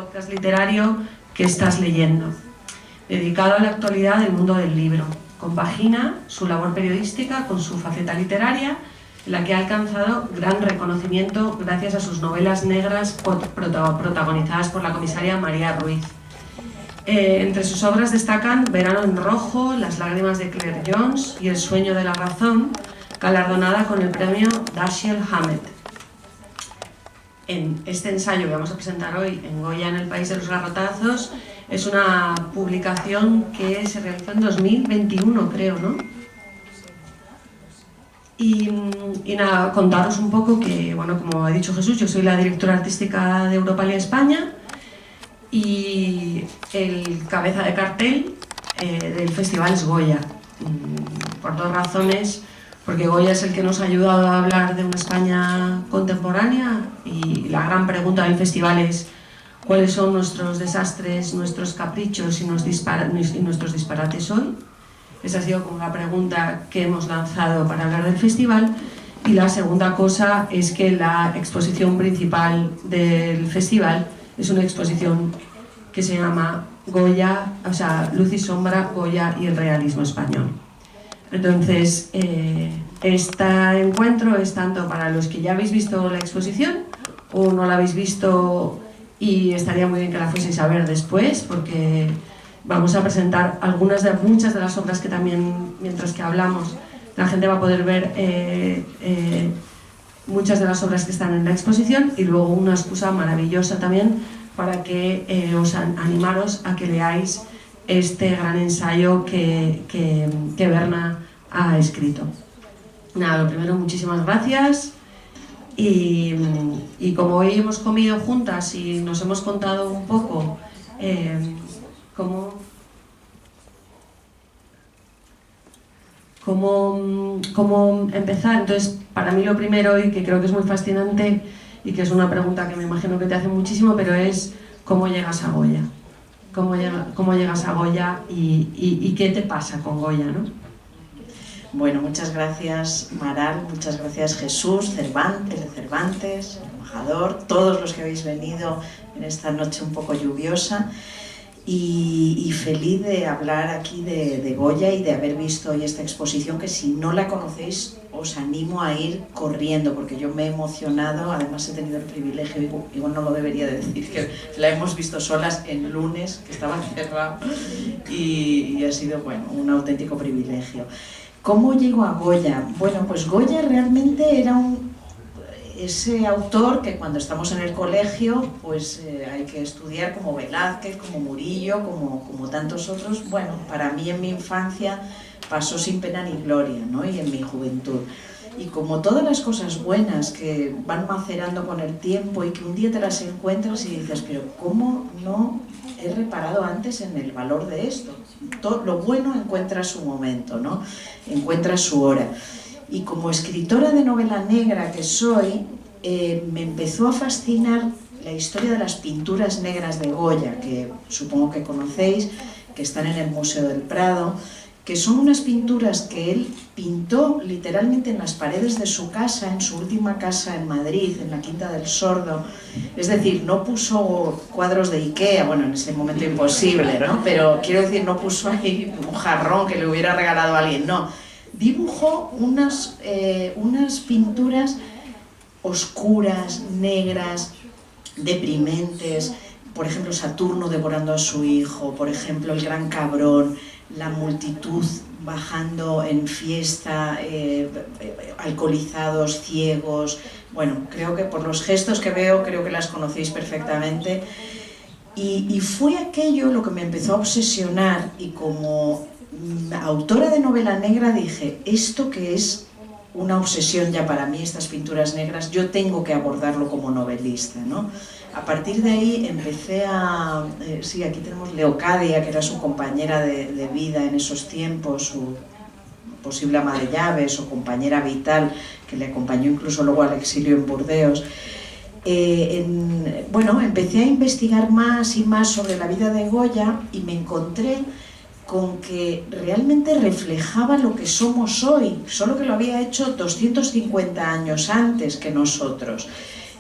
podcast literario ¿Qué estás leyendo?, dedicado a la actualidad del mundo del libro. Compagina su labor periodística con su faceta literaria, en la que ha alcanzado gran reconocimiento gracias a sus novelas negras protagonizadas por la comisaria María Ruiz. Entre sus obras destacan Verano en rojo, Las lágrimas de Claire Jones y El sueño de la razón, galardonada con el premio Dashiell Hammett. En este ensayo que vamos a presentar hoy en Goya en el País de los Garrotazos es una publicación que se realizó en 2021, creo, ¿no? Y nada, contaros un poco que, bueno, como ha dicho Jesús, yo soy la directora artística de Europalia España y el cabeza de cartel del festival es Goya, por dos razones. Porque Goya es el que nos ha ayudado a hablar de una España contemporánea y la gran pregunta del festival es cuáles son nuestros desastres, nuestros caprichos y nuestros disparates hoy. Esa ha sido como la pregunta que hemos lanzado para hablar del festival. Y la segunda cosa es que la exposición principal del festival es una exposición que se llama Goya, o sea, Luz y Sombra, Goya y el realismo español. Entonces, este encuentro es tanto para los que ya habéis visto la exposición o no la habéis visto y estaría muy bien que la fueseis a ver después, porque vamos a presentar muchas de las obras que también, mientras que hablamos, la gente va a poder ver muchas de las obras que están en la exposición y luego una excusa maravillosa también para que animaros a que leáis este gran ensayo que Berna ha escrito. Nada, lo primero, muchísimas gracias y como hoy hemos comido juntas y nos hemos contado un poco cómo empezar, entonces para mí lo primero y que creo que es muy fascinante y que es una pregunta que me imagino que te hace muchísimo, pero es ¿cómo llegas a Goya? ¿Cómo llegas a Goya y qué te pasa con Goya, ¿no? Bueno, muchas gracias Maral, muchas gracias Jesús, Cervantes, el embajador, todos los que habéis venido en esta noche un poco lluviosa y feliz de hablar aquí de Goya y de haber visto hoy esta exposición que si no la conocéis os animo a ir corriendo porque yo me he emocionado, además he tenido el privilegio, igual no lo debería de decir, que la hemos visto solas en lunes, que estaba cerrado y ha sido, bueno, un auténtico privilegio. ¿Cómo llego a Goya? Bueno, pues Goya realmente era ese autor que cuando estamos en el colegio pues hay que estudiar como Velázquez, como Murillo, como tantos otros. Bueno, para mí en mi infancia pasó sin pena ni gloria, ¿no? Y en mi juventud. Y como todas las cosas buenas que van macerando con el tiempo y que un día te las encuentras y dices, pero ¿cómo no he reparado antes en el valor de esto? Todo lo bueno encuentra su momento, ¿no? Encuentra su hora. Y como escritora de novela negra que soy, me empezó a fascinar la historia de las pinturas negras de Goya, que supongo que conocéis, que están en el Museo del Prado, que son unas pinturas que él pintó literalmente en las paredes de su casa, en su última casa en Madrid, en la Quinta del Sordo. Es decir, no puso cuadros de Ikea, bueno, en ese momento imposible, ¿no? Pero quiero decir, no puso ahí un jarrón que le hubiera regalado a alguien, no. Dibujó unas pinturas oscuras, negras, deprimentes, por ejemplo, Saturno devorando a su hijo, por ejemplo, el gran cabrón, la multitud bajando en fiesta, alcoholizados, ciegos. Bueno, creo que por los gestos que veo, creo que las conocéis perfectamente. Y fue aquello lo que me empezó a obsesionar y como autora de novela negra dije, esto que es una obsesión ya para mí, estas pinturas negras, yo tengo que abordarlo como novelista, ¿no? A partir de ahí empecé a... sí, aquí tenemos Leocadia, que era su compañera de vida en esos tiempos, su posible ama de llaves o compañera vital, que le acompañó incluso luego al exilio en Burdeos. Bueno, empecé a investigar más y más sobre la vida de Goya y me encontré con que realmente reflejaba lo que somos hoy, solo que lo había hecho 250 años antes que nosotros.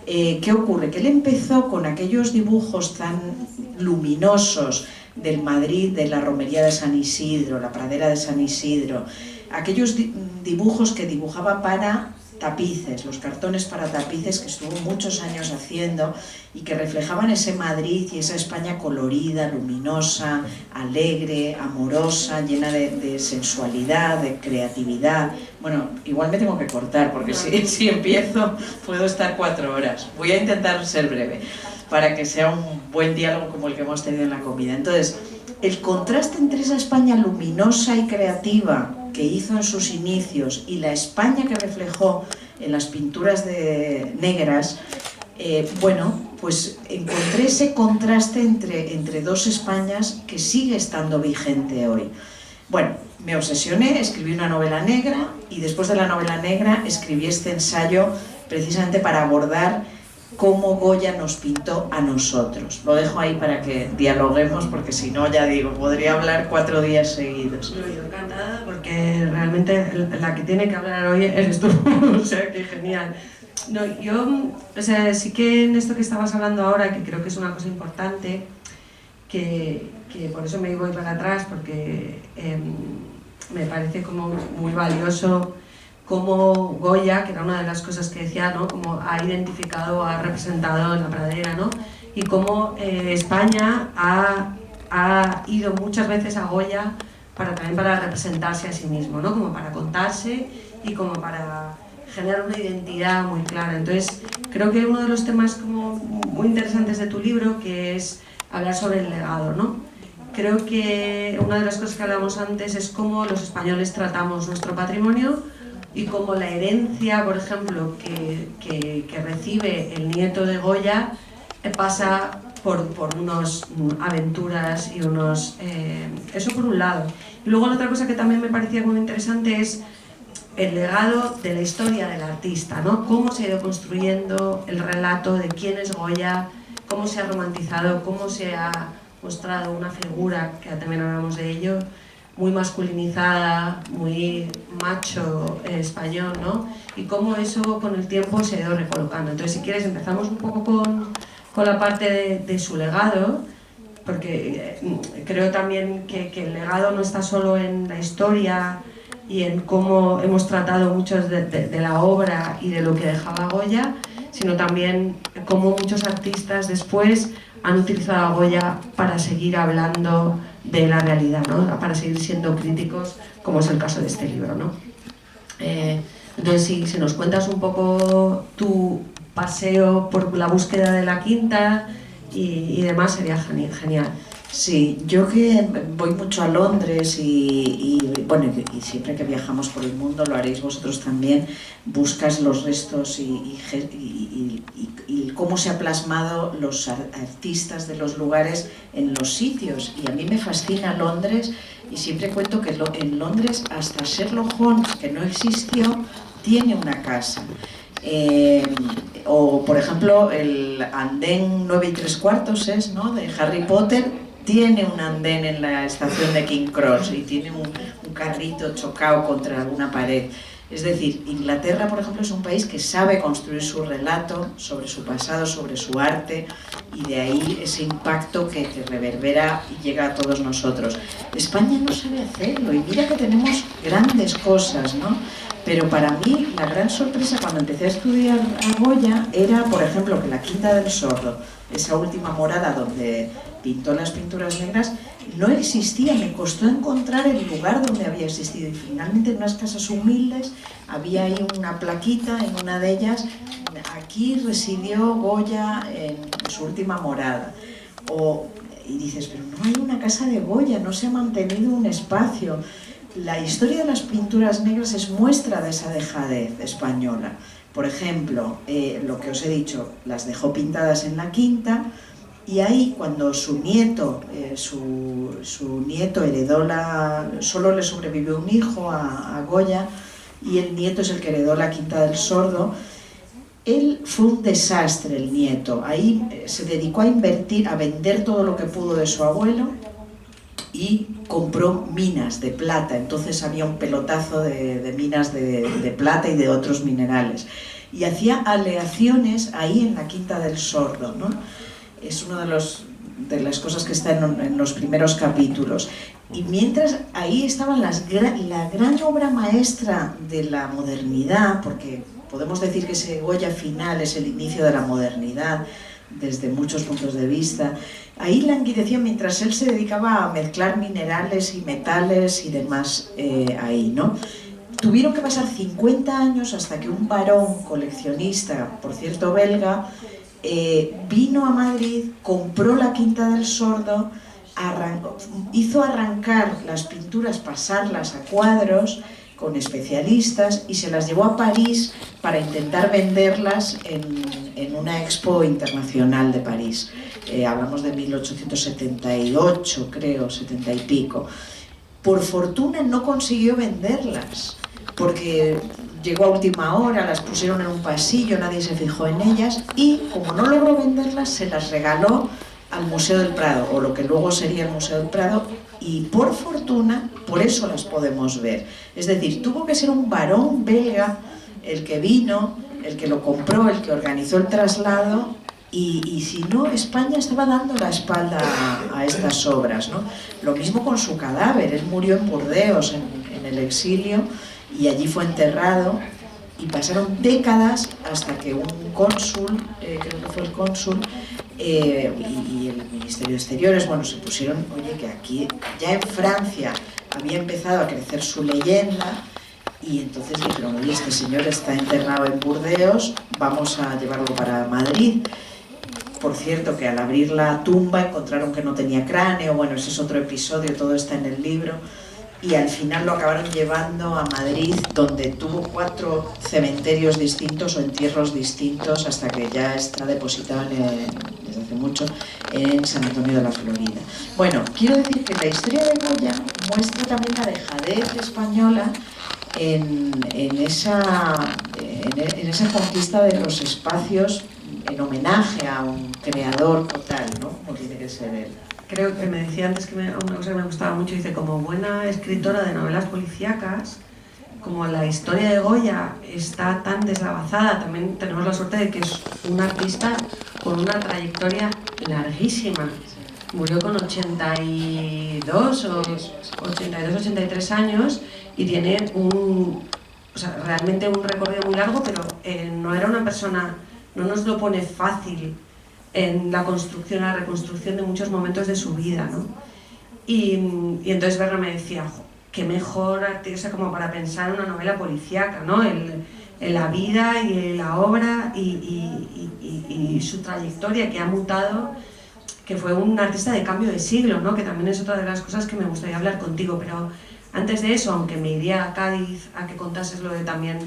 ¿Qué ocurre? Que él empezó con aquellos dibujos tan luminosos del Madrid, de la romería de San Isidro, la pradera de San Isidro, aquellos dibujos que dibujaba para tapices, los cartones para tapices que estuvo muchos años haciendo y que reflejaban ese Madrid y esa España colorida, luminosa, alegre, amorosa, llena de sensualidad, de creatividad. Bueno, igual me tengo que cortar porque si empiezo puedo estar 4 horas. Voy a intentar ser breve para que sea un buen diálogo como el que hemos tenido en la comida. Entonces, el contraste entre esa España luminosa y creativa que hizo en sus inicios y la España que reflejó en las pinturas negras, bueno, pues encontré ese contraste entre dos Españas que sigue estando vigente hoy. Bueno, me obsesioné, escribí una novela negra y después de la novela negra escribí este ensayo precisamente para abordar cómo Goya nos pintó a nosotros. Lo dejo ahí para que dialoguemos, porque si no, ya digo, podría hablar 4 días seguidos. No, yo encantada, porque realmente la que tiene que hablar hoy eres tú, o sea, que genial. No, yo, o sea, sí que en esto que estabas hablando ahora, que creo que es una cosa importante, que por eso me voy para atrás, porque me parece como muy valioso cómo Goya, que era una de las cosas que decía, ¿no? Cómo ha identificado, ha representado en la pradera, ¿no? Y cómo España ha ido muchas veces a Goya también para representarse a sí mismo, ¿no? Como para contarse y como para generar una identidad muy clara. Entonces, creo que uno de los temas como muy interesantes de tu libro, que es hablar sobre el legado, ¿no? Creo que una de las cosas que hablamos antes es cómo los españoles tratamos nuestro patrimonio y cómo la herencia, por ejemplo, que recibe el nieto de Goya pasa por unas aventuras y unos... eso por un lado. Y luego la otra cosa que también me parecía muy interesante es el legado de la historia del artista, ¿no? Cómo se ha ido construyendo el relato de quién es Goya, cómo se ha romantizado, cómo se ha mostrado una figura, que también hablamos de ello, muy masculinizada, muy macho español, ¿no? Y cómo eso con el tiempo se ha ido recolocando. Entonces, si quieres, empezamos un poco con la parte de su legado, porque creo también que el legado no está solo en la historia y en cómo hemos tratado muchos de la obra y de lo que dejaba Goya, sino también cómo muchos artistas después han utilizado a Goya para seguir hablando de la realidad, ¿no? Para seguir siendo críticos, como es el caso de este libro, ¿no? Entonces, si nos cuentas un poco tu paseo por la búsqueda de la quinta y demás, sería genial. Sí, yo que voy mucho a Londres bueno, y siempre que viajamos por el mundo, lo haréis vosotros también, buscas los restos y cómo se ha plasmado los artistas de los lugares en los sitios. Y a mí me fascina Londres y siempre cuento que en Londres hasta Sherlock Holmes, que no existió, tiene una casa. O por ejemplo el andén 9 3/4 ¿no? De Harry Potter tiene un andén en la estación de King Cross y tiene un carrito chocado contra alguna pared. Es decir, Inglaterra, por ejemplo, es un país que sabe construir su relato sobre su pasado, sobre su arte, y de ahí ese impacto que reverbera y llega a todos nosotros. España no sabe hacerlo, y mira que tenemos grandes cosas, ¿no? Pero para mí la gran sorpresa cuando empecé a estudiar a Goya era, por ejemplo, que la Quinta del Sordo, esa última morada donde pintó las pinturas negras, no existía. Me costó encontrar el lugar donde había existido, y finalmente en unas casas humildes había ahí una plaquita en una de ellas: aquí residió Goya en su última morada. Y dices, pero no hay una casa de Goya, no se ha mantenido un espacio. La historia de las pinturas negras es muestra de esa dejadez española. Por ejemplo, lo que os he dicho, las dejó pintadas en la quinta, y ahí cuando su nieto heredó solo le sobrevivió un hijo a Goya, y el nieto es el que heredó la Quinta del Sordo. Él fue un desastre, el nieto. Ahí se dedicó a invertir, a vender todo lo que pudo de su abuelo, y compró minas de plata. Entonces había un pelotazo de minas de plata y de otros minerales. y hacía aleaciones ahí en la Quinta del Sordo, ¿no? Es una de las cosas que está en los primeros capítulos. Y mientras ahí estaba la gran obra maestra de la modernidad, porque podemos decir que ese Goya final es el inicio de la modernidad desde muchos puntos de vista, ahí languidecía mientras él se dedicaba a mezclar minerales y metales y demás ahí, ¿no? Tuvieron que pasar 50 años hasta que un varón coleccionista, por cierto belga, vino a Madrid, compró la Quinta del Sordo, hizo arrancar las pinturas, pasarlas a cuadros con especialistas y se las llevó a París para intentar venderlas en una expo internacional de París. Hablamos de 1878, creo, 70 y pico. Por fortuna no consiguió venderlas, porque llegó a última hora, las pusieron en un pasillo, nadie se fijó en ellas y como no logró venderlas, se las regaló al Museo del Prado, o lo que luego sería el Museo del Prado, y por fortuna, por eso las podemos ver. Es decir, tuvo que ser un varón belga el que vino, el que lo compró, el que organizó el traslado, y si no, España estaba dando la espalda a estas obras, ¿no? Lo mismo con su cadáver, él murió en Burdeos, en el exilio, y allí fue enterrado, y pasaron décadas hasta que un cónsul, creo que fue el cónsul, y el Ministerio de Exteriores, bueno, se pusieron, oye, que aquí, ya en Francia, había empezado a crecer su leyenda, y entonces dijeron, oye, este señor está enterrado en Burdeos, vamos a llevarlo para Madrid. Por cierto, que al abrir la tumba encontraron que no tenía cráneo, bueno, ese es otro episodio, todo está en el libro, y al final lo acabaron llevando a Madrid, donde tuvo 4 cementerios distintos o entierros distintos hasta que ya está depositado desde hace mucho en San Antonio de la Florida. Bueno, quiero decir que la historia de Goya muestra también la dejadez española en esa conquista de los espacios en homenaje a un creador total, ¿no? Como tiene que ser él. Creo que me decía antes que una cosa que me gustaba mucho, dice, como buena escritora de novelas policíacas, como la historia de Goya está tan deslavazada, también tenemos la suerte de que es un artista con una trayectoria larguísima. Murió con 82 o 82, 83 años y tiene realmente un recorrido muy largo, pero no era una persona, no nos lo pone fácil en la construcción, la reconstrucción de muchos momentos de su vida, ¿no? Y entonces Berna me decía, qué mejor artista como para pensar en una novela policíaca, ¿no? En la vida y en la obra y su trayectoria, que ha mutado, que fue un artista de cambio de siglo, ¿no? Que también es otra de las cosas que me gustaría hablar contigo, pero antes de eso, aunque me iría a Cádiz a que contases lo de también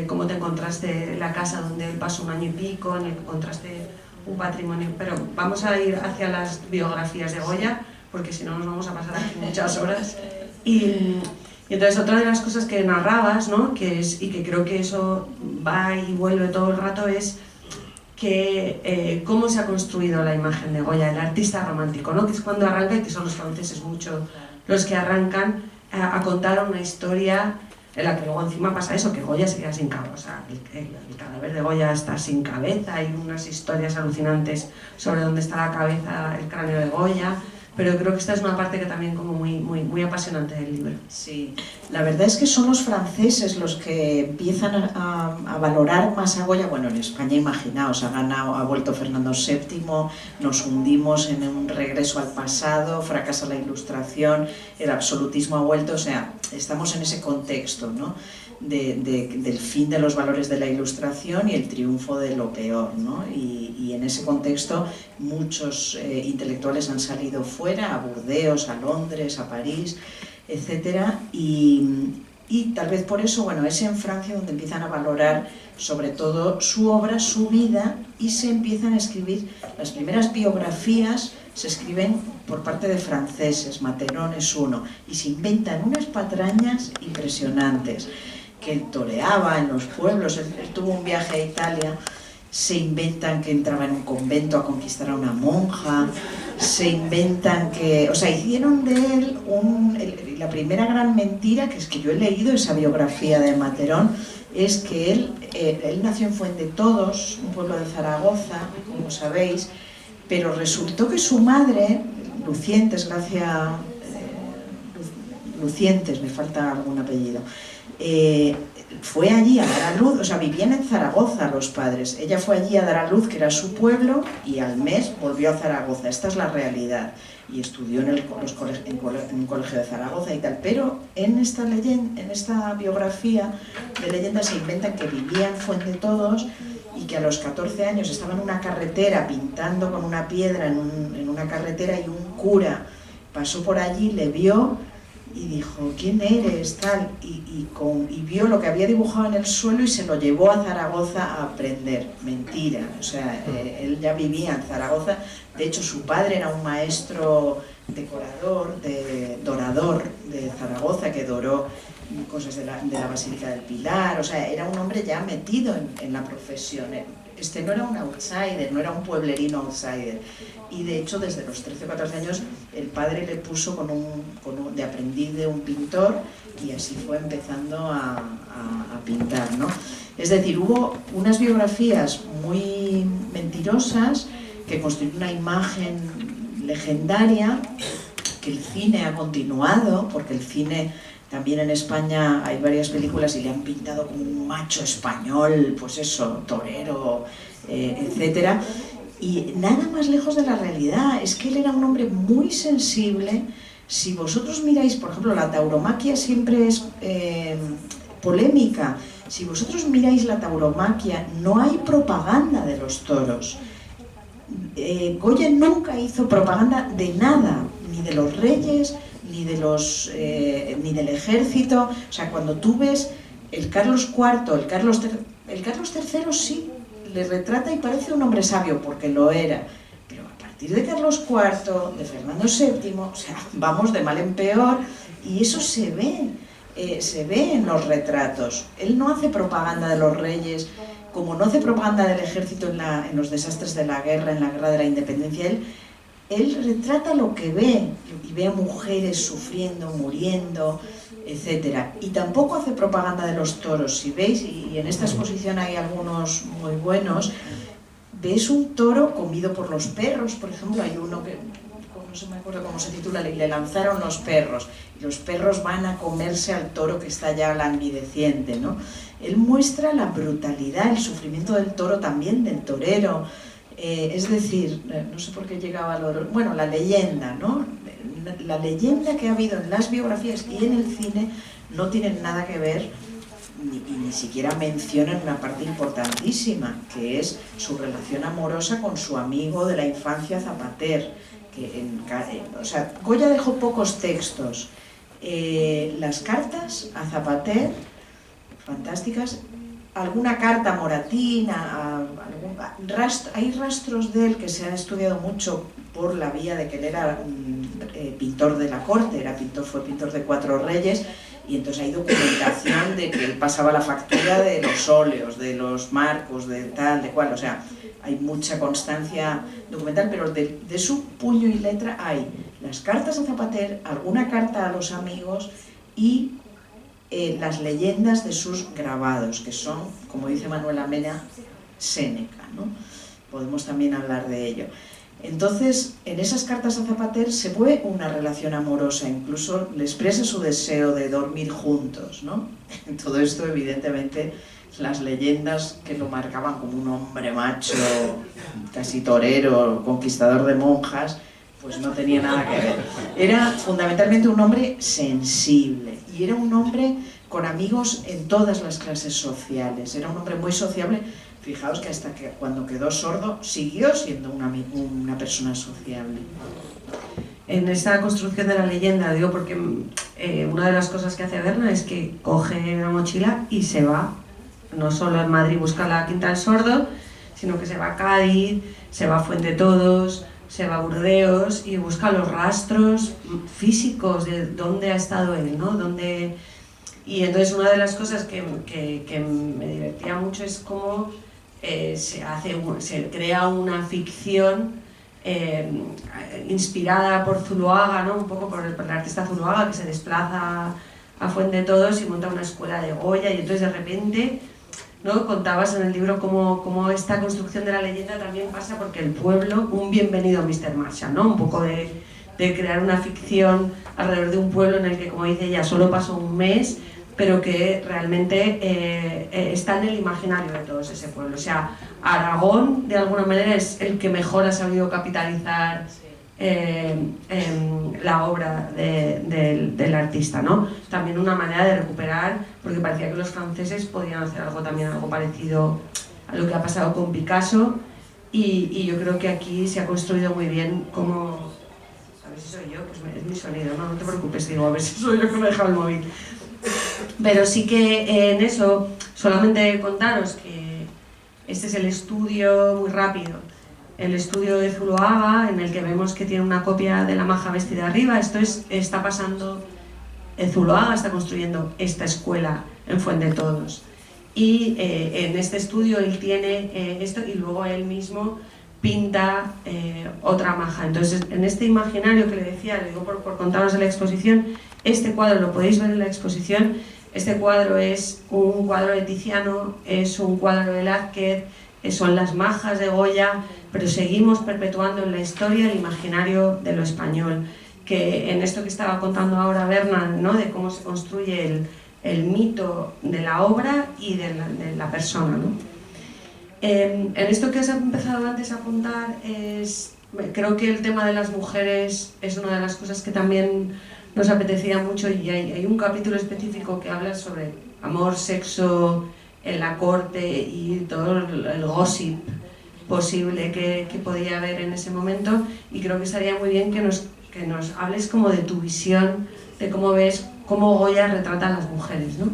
cómo te encontraste la casa donde él pasó un año y pico, en el que encontraste un patrimonio, pero vamos a ir hacia las biografías de Goya, porque si no nos vamos a pasar aquí muchas horas. Y entonces otra de las cosas que narrabas, ¿no? Y que creo que eso va y vuelve todo el rato, es que cómo se ha construido la imagen de Goya, el artista romántico, ¿no? Que es cuando arranca, y que son los franceses mucho los que arrancan a contar una historia en la que luego encima pasa eso, que Goya se queda sin cabeza, o sea, el cadáver de Goya está sin cabeza, hay unas historias alucinantes sobre dónde está la cabeza, el cráneo de Goya, pero creo que esta es una parte que también como muy apasionante del libro. Sí, la verdad es que son los franceses los que empiezan a valorar más a Goya. Bueno, en España, imaginaos, ha vuelto Fernando VII, nos hundimos en un regreso al pasado, fracasa la Ilustración, el absolutismo ha vuelto, o sea, estamos en ese contexto, ¿no? Del fin de los valores de la Ilustración y el triunfo de lo peor, ¿no? Y en ese contexto muchos intelectuales han salido fuera, a Burdeos, a Londres, a París, etcétera, y tal vez por eso, bueno, es en Francia donde empiezan a valorar sobre todo su obra, su vida, y se empiezan a escribir, las primeras biografías se escriben por parte de franceses, Materon es uno, y se inventan unas patrañas impresionantes, que él toreaba en los pueblos, él tuvo un viaje a Italia, se inventan que entraba en un convento a conquistar a una monja, se inventan que, o sea, hicieron de él la primera gran mentira, que es que yo he leído esa biografía de Materón, es que él nació en Fuendetodos, un pueblo de Zaragoza, como sabéis, pero resultó que su madre, Lucientes, Lucientes, me falta algún apellido, fue allí a dar a luz, o sea, vivían en Zaragoza los padres, ella fue allí a dar a luz, que era su pueblo, y al mes volvió a Zaragoza, esta es la realidad, y estudió en un colegio de Zaragoza y tal, pero en esta biografía de leyenda se inventan que vivía en Fuendetodos y que a los 14 años estaba en una carretera pintando con una piedra en una carretera, y un cura pasó por allí, le vio y dijo, ¿quién eres? Tal, y vio lo que había dibujado en el suelo y se lo llevó a Zaragoza a aprender. Mentira, o sea, él ya vivía en Zaragoza. De hecho, su padre era un maestro dorador de Zaragoza, que doró cosas de la Basílica del Pilar. O sea, era un hombre ya metido en la profesión. Este no era un outsider, no era un pueblerino outsider. Y de hecho, desde los 13 o 14 años, el padre le puso de aprendiz de un pintor, y así fue empezando a pintar, ¿no? Es decir, hubo unas biografías muy mentirosas que construyeron una imagen legendaria, que el cine ha continuado, porque el cine también en España hay varias películas y le han pintado como un macho español, pues eso, torero, etcétera. Y nada más lejos de la realidad, es que él era un hombre muy sensible. Si vosotros miráis, por ejemplo, la tauromaquia siempre es polémica. Si vosotros miráis la tauromaquia, no hay propaganda de los toros. Goya nunca hizo propaganda de nada, ni de los reyes, ni del ejército. O sea, cuando tú ves el Carlos IV, el Carlos III sí le retrata y parece un hombre sabio, porque lo era, pero a partir de Carlos IV, de Fernando VII, o sea, vamos de mal en peor, y eso se ve en los retratos. Él no hace propaganda de los reyes, como no hace propaganda del ejército en los desastres de la guerra, en la guerra de la independencia. Él retrata lo que ve, y ve a mujeres sufriendo, muriendo, etc. Y tampoco hace propaganda de los toros. Si veis, y en esta exposición hay algunos muy buenos, ves un toro comido por los perros. Por ejemplo, hay uno que, no se me acuerdo cómo se titula, le lanzaron los perros, y los perros van a comerse al toro que está ya languideciente, ¿no? Él muestra la brutalidad, el sufrimiento del toro, también del torero. Es decir, no sé por qué llegaba a lo... Bueno, la leyenda, ¿no? La leyenda que ha habido en las biografías y en el cine no tienen nada que ver, ni siquiera mencionan una parte importantísima, que es su relación amorosa con su amigo de la infancia, Zapater. O sea, Goya dejó pocos textos. Las cartas a Zapater, fantásticas. Alguna carta a Moratín, hay rastros de él que se han estudiado mucho por la vía de que él era pintor de la corte, fue pintor de 4 reyes, y entonces hay documentación de que él pasaba la factura de los óleos, de los marcos, de tal, de cual. O sea, hay mucha constancia documental, pero de su puño y letra hay las cartas a Zapater, alguna carta a los amigos y las leyendas de sus grabados, que son, como dice Manuela Mena, Séneca, ¿no? Podemos también hablar de ello. Entonces, en esas cartas a Zapater se ve una relación amorosa, incluso le expresa su deseo de dormir juntos, ¿no? Todo esto, evidentemente, las leyendas que lo marcaban como un hombre macho, casi torero, conquistador de monjas, pues no tenía nada que ver. Era fundamentalmente un hombre sensible, y era un hombre con amigos en todas las clases sociales. Era un hombre muy sociable. Fijaos que hasta que cuando quedó sordo siguió siendo una persona sociable. En esta construcción de la leyenda, digo, porque una de las cosas que hace Berna es que coge la mochila y se va. No solo en Madrid busca la Quinta del Sordo, sino que se va a Cádiz, se va a Fuendetodos, se va a Burdeos y busca los rastros físicos de dónde ha estado él, ¿no? Y entonces una de las cosas que me divertía mucho es cómo se crea una ficción inspirada por Zuloaga, ¿no? Un poco por el artista Zuloaga, que se desplaza a Fuendetodos y monta una escuela de Goya, y entonces de repente, ¿no? Contabas en el libro cómo esta construcción de la leyenda también pasa porque el pueblo, un bienvenido Mr. Marshall, ¿no? Un poco de crear una ficción alrededor de un pueblo en el que, como dice ella, solo pasó un mes, pero que realmente está en el imaginario de todos ese pueblo. O sea, Aragón, de alguna manera, es el que mejor ha sabido capitalizar la obra del artista, ¿no? También una manera de recuperar, porque parecía que los franceses podían hacer algo parecido a lo que ha pasado con Picasso, y yo creo que aquí se ha construido muy bien como... A ver si soy yo, pues es mi sonido, no te preocupes, digo, a ver si soy yo que me he dejado el móvil. Pero sí que en eso, solamente contaros que este es el estudio muy rápido, el estudio de Zuloaga, en el que vemos que tiene una copia de La maja vestida arriba. Esto está pasando, Zuloaga está construyendo esta escuela en Fuendetodos. Y en este estudio él tiene esto, y luego él mismo pinta otra maja. Entonces, en este imaginario que le decía, le digo por contaros de la exposición, este cuadro lo podéis ver en la exposición. Este cuadro es un cuadro de Tiziano, es un cuadro de Velázquez, son las majas de Goya, pero seguimos perpetuando en la historia el imaginario de lo español, que en esto que estaba contando ahora Bernal, ¿no? De cómo se construye el mito de la obra y de la persona, ¿no? En esto que has empezado antes a apuntar, creo que el tema de las mujeres es una de las cosas que también nos apetecía mucho, y hay un capítulo específico que habla sobre amor, sexo en la corte y todo el gossip posible que podía haber en ese momento, y creo que estaría muy bien que nos hables como de tu visión, de cómo ves cómo Goya retrata a las mujeres, ¿no?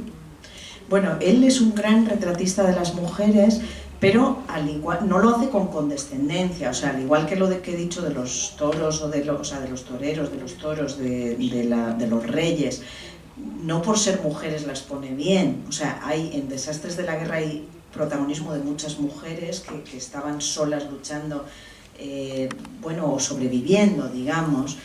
Bueno, él es un gran retratista de las mujeres, pero al igual, no lo hace con condescendencia, o sea, al igual que lo que he dicho de los toros, o de los toreros, de los toros, de los reyes, no por ser mujeres las pone bien. O sea, en Desastres de la Guerra hay protagonismo de muchas mujeres que estaban solas luchando, o sobreviviendo, digamos.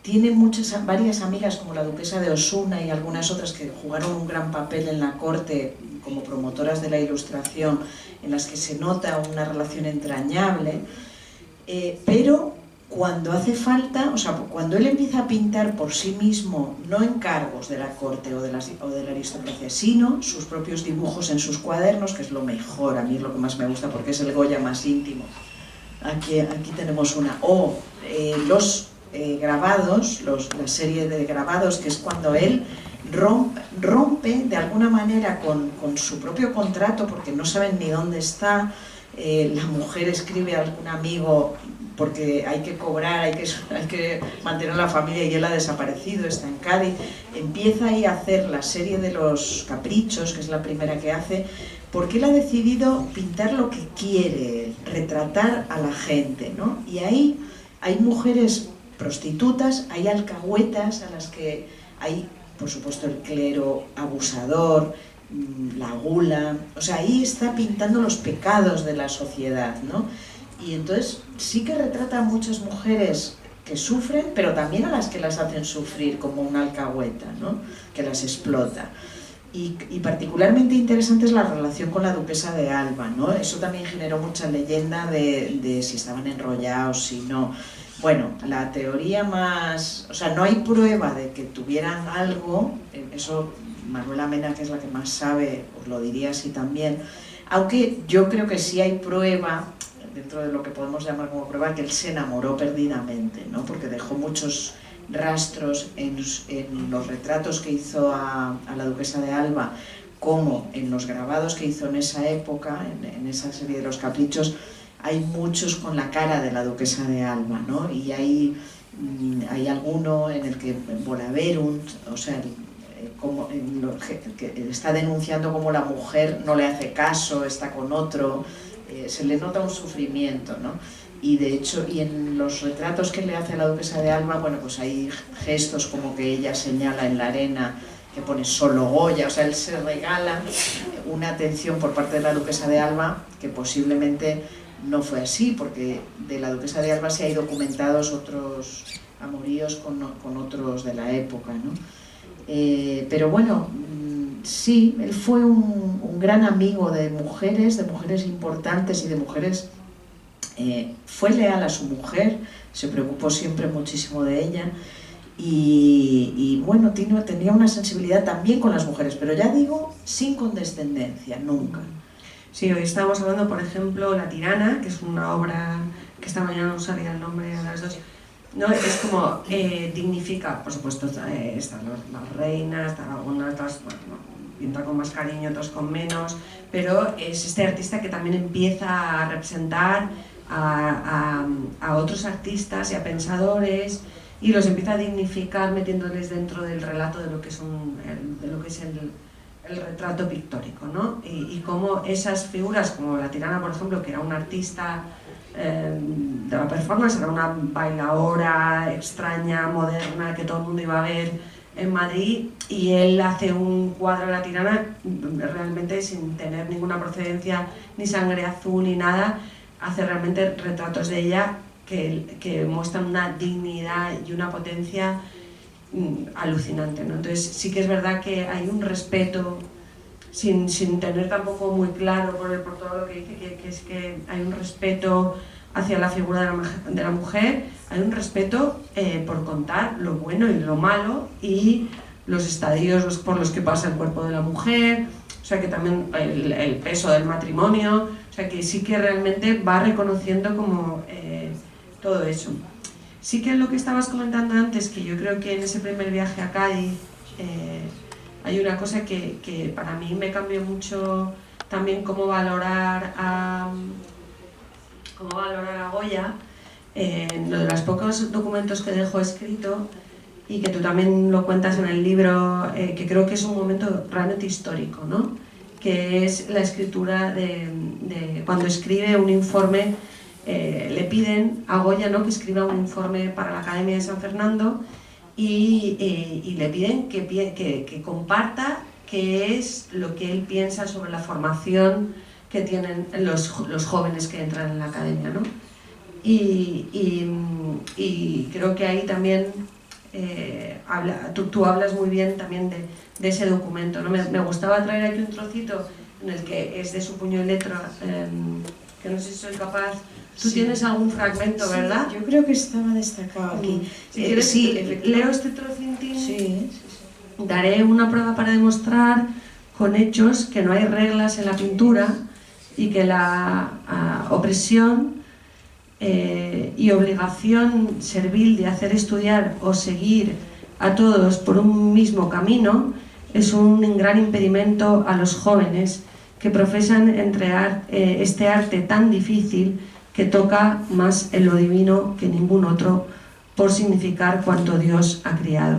Tiene varias amigas, como la duquesa de Osuna y algunas otras, que jugaron un gran papel en la corte como promotoras de la Ilustración, en las que se nota una relación entrañable, pero cuando hace falta, o sea, cuando él empieza a pintar por sí mismo, no encargos de la corte o de la aristocracia, sino sus propios dibujos en sus cuadernos, que es lo mejor, a mí es lo que más me gusta porque es el Goya más íntimo. Aquí tenemos una. O los grabados, la serie de grabados, que es cuando él rompe de alguna manera con su propio contrato, porque no saben ni dónde está. La mujer escribe a algún amigo porque hay que cobrar, hay que mantener a la familia, y él ha desaparecido, está en Cádiz. Empieza ahí a hacer la serie de los caprichos, que es la primera que hace, porque él ha decidido pintar lo que quiere, retratar a la gente, ¿no? Y ahí hay mujeres prostitutas, hay alcahuetas a las que hay, por supuesto, el clero abusador, la gula. O sea, ahí está pintando los pecados de la sociedad, ¿no? Y entonces sí que retrata a muchas mujeres que sufren, pero también a las que las hacen sufrir, como una alcahueta, ¿no? Que las explota. Y particularmente interesante es la relación con la duquesa de Alba, ¿no? Eso también generó mucha leyenda de si estaban enrollados, si no. Bueno, la teoría más... O sea, no hay prueba de que tuvieran algo, eso Manuela Mena, que es la que más sabe, os lo diría así también, aunque yo creo que sí hay prueba, dentro de lo que podemos llamar como prueba, que él se enamoró perdidamente, ¿no? Porque dejó muchos rastros en los retratos que hizo a la duquesa de Alba, como en los grabados que hizo en esa época, en esa serie de los caprichos. Hay muchos con la cara de la duquesa de Alba, ¿no? Y hay alguno en el que Bonaverunt, o sea, que está denunciando cómo la mujer no le hace caso, está con otro, se le nota un sufrimiento, ¿no? Y de hecho, y en los retratos que le hace a la duquesa de Alba, bueno, pues hay gestos como que ella señala en la arena, que pone solo Goya, o sea, él se regala una atención por parte de la duquesa de Alba que posiblemente no fue así, porque de la duquesa de Alba sí hay documentados otros amoríos con otros de la época, ¿no? Pero bueno, sí, él fue un gran amigo de mujeres importantes y de mujeres. Fue leal a su mujer, se preocupó siempre muchísimo de ella y bueno, tenía una sensibilidad también con las mujeres, pero ya digo, sin condescendencia, nunca. Sí, hoy estábamos hablando, por ejemplo, La tirana, que es una obra que esta mañana no sabía el nombre a las dos, ¿no? Es como dignifica, por supuesto, están las reinas, algunas bueno, pinta con más cariño, otras con menos, pero es este artista que también empieza a representar a otros artistas y a pensadores y los empieza a dignificar metiéndoles dentro del relato de lo que es, el retrato pictórico, ¿no? Y cómo esas figuras, como la tirana, por ejemplo, que era una artista de la performance, era una bailadora extraña, moderna, que todo el mundo iba a ver en Madrid, y él hace un cuadro de la tirana realmente sin tener ninguna procedencia, ni sangre azul ni nada, hace realmente retratos de ella que muestran una dignidad y una potencia alucinante, ¿no? Entonces sí que es verdad que hay un respeto, sin tener tampoco muy claro por todo lo que dice, que es que hay un respeto hacia la figura de la mujer, hay un respeto por contar lo bueno y lo malo y los estadios por los que pasa el cuerpo de la mujer, o sea que también el peso del matrimonio, o sea que sí que realmente va reconociendo como todo eso. Sí que lo que estabas comentando antes, que yo creo que en ese primer viaje a Cádiz hay una cosa que para mí me cambió mucho también cómo valorar a Goya, lo de los pocos documentos que dejó escrito y que tú también lo cuentas en el libro, que creo que es un momento realmente histórico, ¿no? Que es la escritura de cuando escribe un informe. Le piden a Goya, ¿no?, que escriba un informe para la Academia de San Fernando y le piden que comparta qué es lo que él piensa sobre la formación que tienen los jóvenes que entran en la Academia, ¿no? Y creo que ahí también tú hablas muy bien también de ese documento, ¿no? Me gustaba traer aquí un trocito en el que es de su puño y letra, que no sé si soy capaz. Tú tienes algún fragmento, ¿verdad? Sí, yo creo que estaba destacado aquí. Si quieres, leo este trocintín. Sí. Daré una prueba para demostrar con hechos que no hay reglas en la pintura y que la opresión y obligación servil de hacer estudiar o seguir a todos por un mismo camino es un gran impedimento a los jóvenes que profesan este arte tan difícil que toca más en lo divino que ningún otro por significar cuanto Dios ha criado.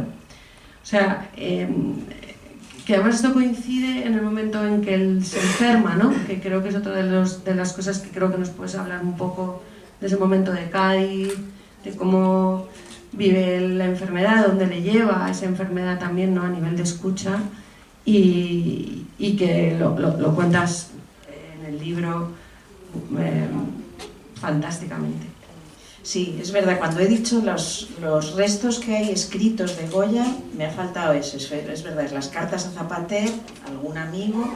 O sea, que además esto coincide en el momento en que él se enferma, ¿no? Que creo que es otra de las cosas que creo que nos puedes hablar un poco de ese momento de Cádiz, de cómo vive la enfermedad, dónde le lleva a esa enfermedad también, ¿no?, a nivel de escucha, y que lo cuentas en el libro fantásticamente. Sí, es verdad, cuando he dicho los restos que hay escritos de Goya, me ha faltado eso, es verdad, las cartas a Zapater, algún amigo,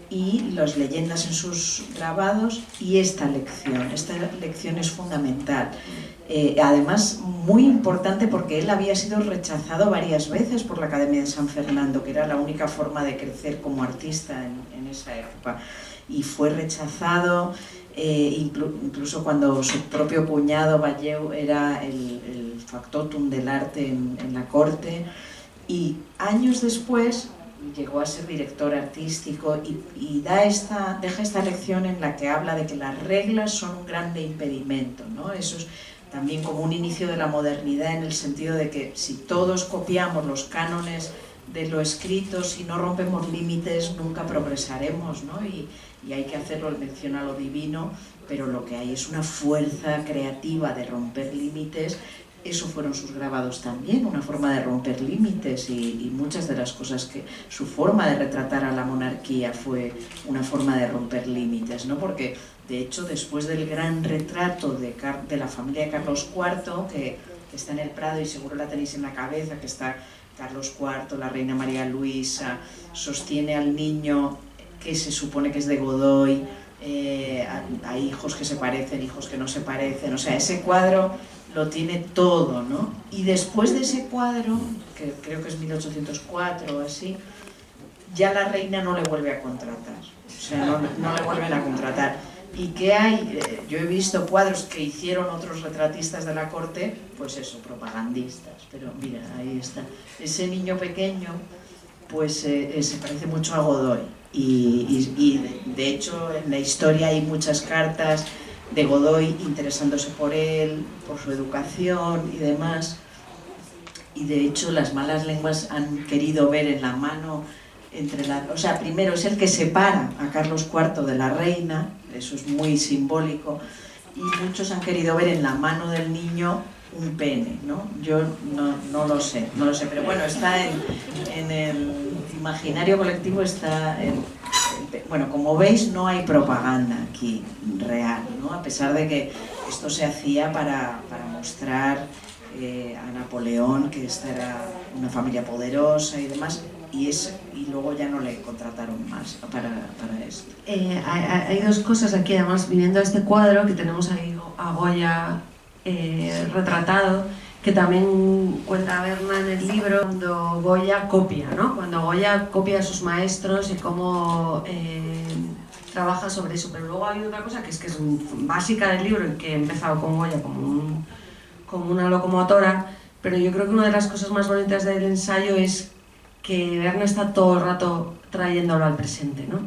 y las leyendas en sus grabados, y esta lección es fundamental. Además, muy importante porque él había sido rechazado varias veces por la Academia de San Fernando, que era la única forma de crecer como artista en esa época, y fue rechazado. Incluso cuando su propio cuñado Valleu era el factotum del arte en la corte, y años después llegó a ser director artístico y deja esta lección en la que habla de que las reglas son un grande impedimento, ¿no? Eso es también como un inicio de la modernidad, en el sentido de que si todos copiamos los cánones de lo escrito, si no rompemos límites nunca progresaremos, ¿no? Y hay que hacerlo, él menciona lo divino, pero lo que hay es una fuerza creativa de romper límites Eso fueron sus grabados también, una forma de romper límites y muchas de las cosas que... Su forma de retratar a la monarquía fue una forma de romper límites, ¿no? Porque, de hecho, después del gran retrato de la familia de Carlos IV, que está en el Prado y seguro la tenéis en la cabeza, que está Carlos IV, la reina María Luisa, sostiene al niño que se supone que es de Godoy, hay hijos que se parecen, hijos que no se parecen, o sea, ese cuadro lo tiene todo, ¿no? Y después de ese cuadro, que creo que es 1804 o así, ya la reina no le vuelve a contratar, o sea, no le vuelven a contratar. ¿Y qué hay? Yo he visto cuadros que hicieron otros retratistas de la corte, pues eso, propagandistas, pero mira, ahí está. Ese niño pequeño, pues se parece mucho a Godoy, y de hecho en la historia hay muchas cartas de Godoy interesándose por él, por su educación y demás, y de hecho las malas lenguas han querido ver en la mano o sea, primero es el que separa a Carlos IV de la reina, eso es muy simbólico, y muchos han querido ver en la mano del niño un pene, ¿no? Yo no lo sé, pero bueno, está en el imaginario colectivo, bueno, como veis, no hay propaganda aquí real, ¿no? A pesar de que esto se hacía para mostrar a Napoleón, que esta era una familia poderosa y demás, y luego ya no le contrataron más para esto. Hay dos cosas aquí, además, viniendo a este cuadro, que tenemos ahí a Goya retratado, que también cuenta Berna en el libro, cuando Goya copia, ¿no? Cuando Goya copia a sus maestros y cómo trabaja sobre eso. Pero luego hay otra cosa que es básica del libro, y que he empezado con Goya como una locomotora, pero yo creo que una de las cosas más bonitas del ensayo es que Berna está todo el rato trayéndolo al presente, ¿no?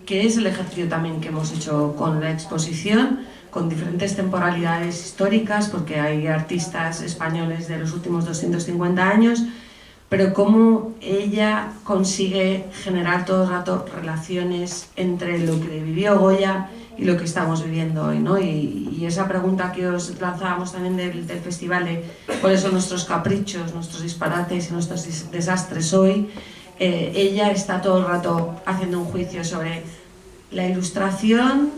Que es el ejercicio también que hemos hecho con la exposición, con diferentes temporalidades históricas, porque hay artistas españoles de los últimos 250 años, pero cómo ella consigue generar todo el rato relaciones entre lo que vivió Goya y lo que estamos viviendo hoy, ¿no? Y esa pregunta que os lanzábamos también del festival de cuáles son nuestros caprichos, nuestros disparates y nuestros desastres hoy, ella está todo el rato haciendo un juicio sobre la ilustración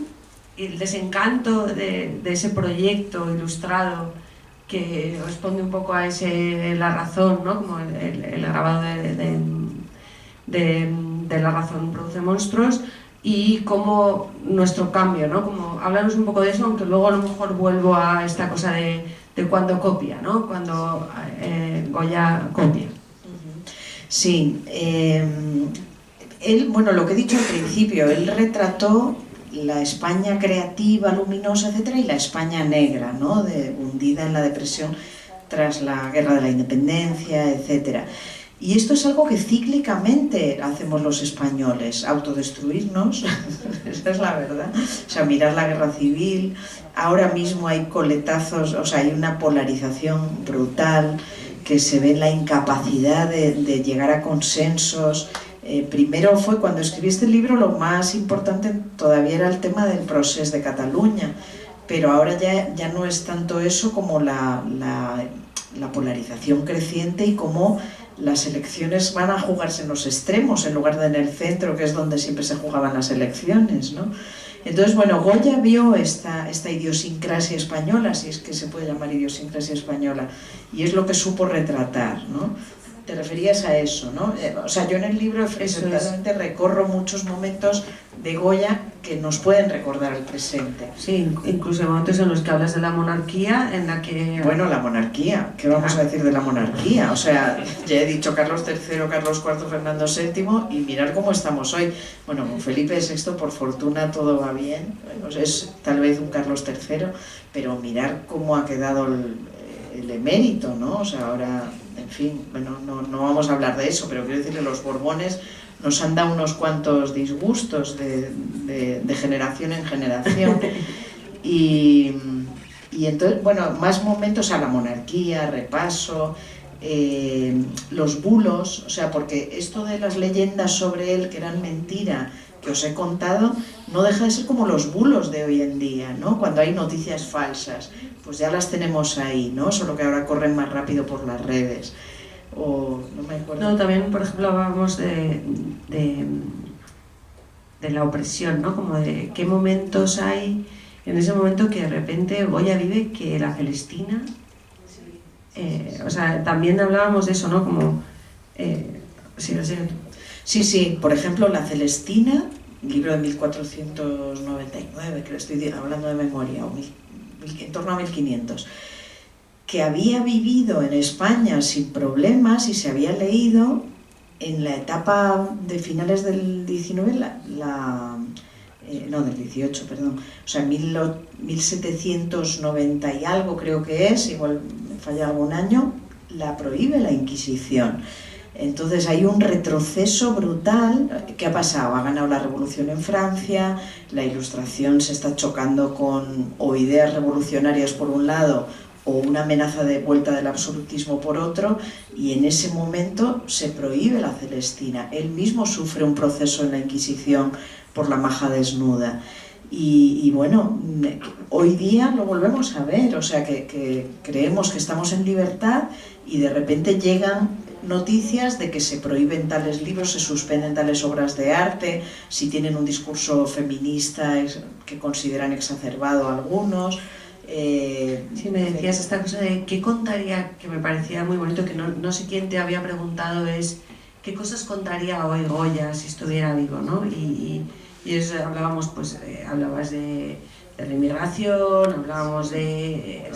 y el desencanto de ese proyecto ilustrado que responde un poco a La Razón, ¿no? Como el grabado de La Razón produce monstruos, y como nuestro cambio, ¿no? Como háblanos un poco de eso, aunque luego a lo mejor vuelvo a esta cosa de cuando copia, ¿no? Cuando Goya copia. Sí, él, bueno, lo que he dicho al principio, él retrató la España creativa, luminosa, etcétera, y la España negra, ¿no? Hundida en la depresión tras la Guerra de la Independencia, etcétera. Y esto es algo que cíclicamente hacemos los españoles, autodestruirnos, esa es la verdad, o sea, mirar la guerra civil, ahora mismo hay coletazos, o sea, hay una polarización brutal que se ve en la incapacidad de llegar a consensos. Primero fue cuando escribí este libro, lo más importante todavía era el tema del procés de Cataluña, pero ahora ya no es tanto eso como la polarización creciente y cómo las elecciones van a jugarse en los extremos en lugar de en el centro, que es donde siempre se jugaban las elecciones, ¿no? Entonces, bueno, Goya vio esta idiosincrasia española, si es que se puede llamar idiosincrasia española, y es lo que supo retratar, ¿no? Te referías a eso, ¿no? O sea, yo en el libro efectivamente recorro muchos momentos de Goya que nos pueden recordar el presente. Sí, incluso hay momentos en los que hablas de la monarquía, en la que... Bueno, la monarquía, ¿qué vamos a decir de la monarquía? O sea, ya he dicho Carlos III, Carlos IV, Fernando VII, y mirar cómo estamos hoy. Bueno, con Felipe VI, por fortuna, todo va bien, bueno, es tal vez un Carlos III, pero mirar cómo ha quedado el emérito, ¿no? O sea, ahora, en fin, bueno, no vamos a hablar de eso, pero quiero decirle, los Borbones nos han dado unos cuantos disgustos de generación en generación. Y entonces, bueno, más momentos a la monarquía, repaso, los bulos, o sea, porque esto de las leyendas sobre él, que eran mentira, que os he contado no deja de ser como los bulos de hoy en día, ¿no? Cuando hay noticias falsas, pues ya las tenemos ahí, ¿no? Solo que ahora corren más rápido por las redes. O no me acuerdo. No, también, por ejemplo, hablábamos de la opresión, ¿no? Como de qué momentos hay en ese momento que de repente Goya vive que la Celestina... o sea, también hablábamos de eso, ¿no? Como... Sí, por ejemplo, la Celestina, libro de 1499, que estoy hablando de memoria, o en torno a 1500, que había vivido en España sin problemas y se había leído en la etapa de finales del 19, del 18, perdón, o sea, 1790 y algo creo que es, igual me falla algún año, la prohíbe la Inquisición. Entonces hay un retroceso brutal. ¿Qué ha pasado? Ha ganado la revolución en Francia, la Ilustración se está chocando con o ideas revolucionarias por un lado o una amenaza de vuelta del absolutismo por otro, y en ese momento se prohíbe la Celestina. Él mismo sufre un proceso en la Inquisición por la maja desnuda. Y bueno, hoy día lo volvemos a ver, o sea que creemos que estamos en libertad y de repente llegan noticias de que se prohíben tales libros, se suspenden tales obras de arte, si tienen un discurso feminista que consideran exacerbado algunos. Sí, me decías esta cosa de qué contaría, que me parecía muy bonito, que no sé quién te había preguntado, es qué cosas contaría hoy Goya si estuviera vivo, ¿no? Y eso hablábamos, pues, hablabas de la inmigración, hablábamos de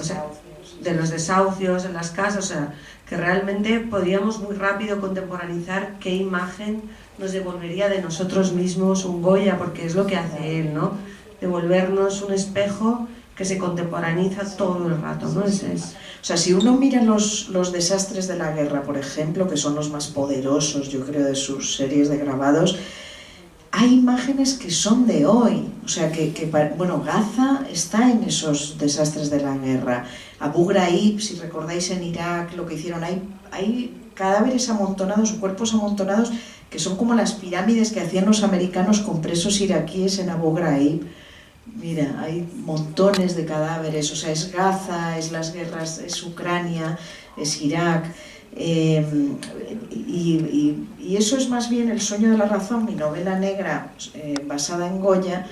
los desahucios en las casas, o sea, que realmente podíamos muy rápido contemporaneizar qué imagen nos devolvería de nosotros mismos un Goya, porque es lo que hace él, ¿no? Devolvernos un espejo que se contemporaniza todo el rato, ¿no? O sea, si uno mira los desastres de la guerra, por ejemplo, que son los más poderosos, yo creo, de sus series de grabados, hay imágenes que son de hoy, o sea, bueno, Gaza está en esos desastres de la guerra. Abu Ghraib, si recordáis en Irak lo que hicieron, hay cadáveres amontonados, cuerpos amontonados, que son como las pirámides que hacían los americanos con presos iraquíes en Abu Ghraib. Mira, hay montones de cadáveres, o sea, es Gaza, es las guerras, es Ucrania, es Irak. Y eso es más bien El sueño de la razón, mi novela negra basada en Goya.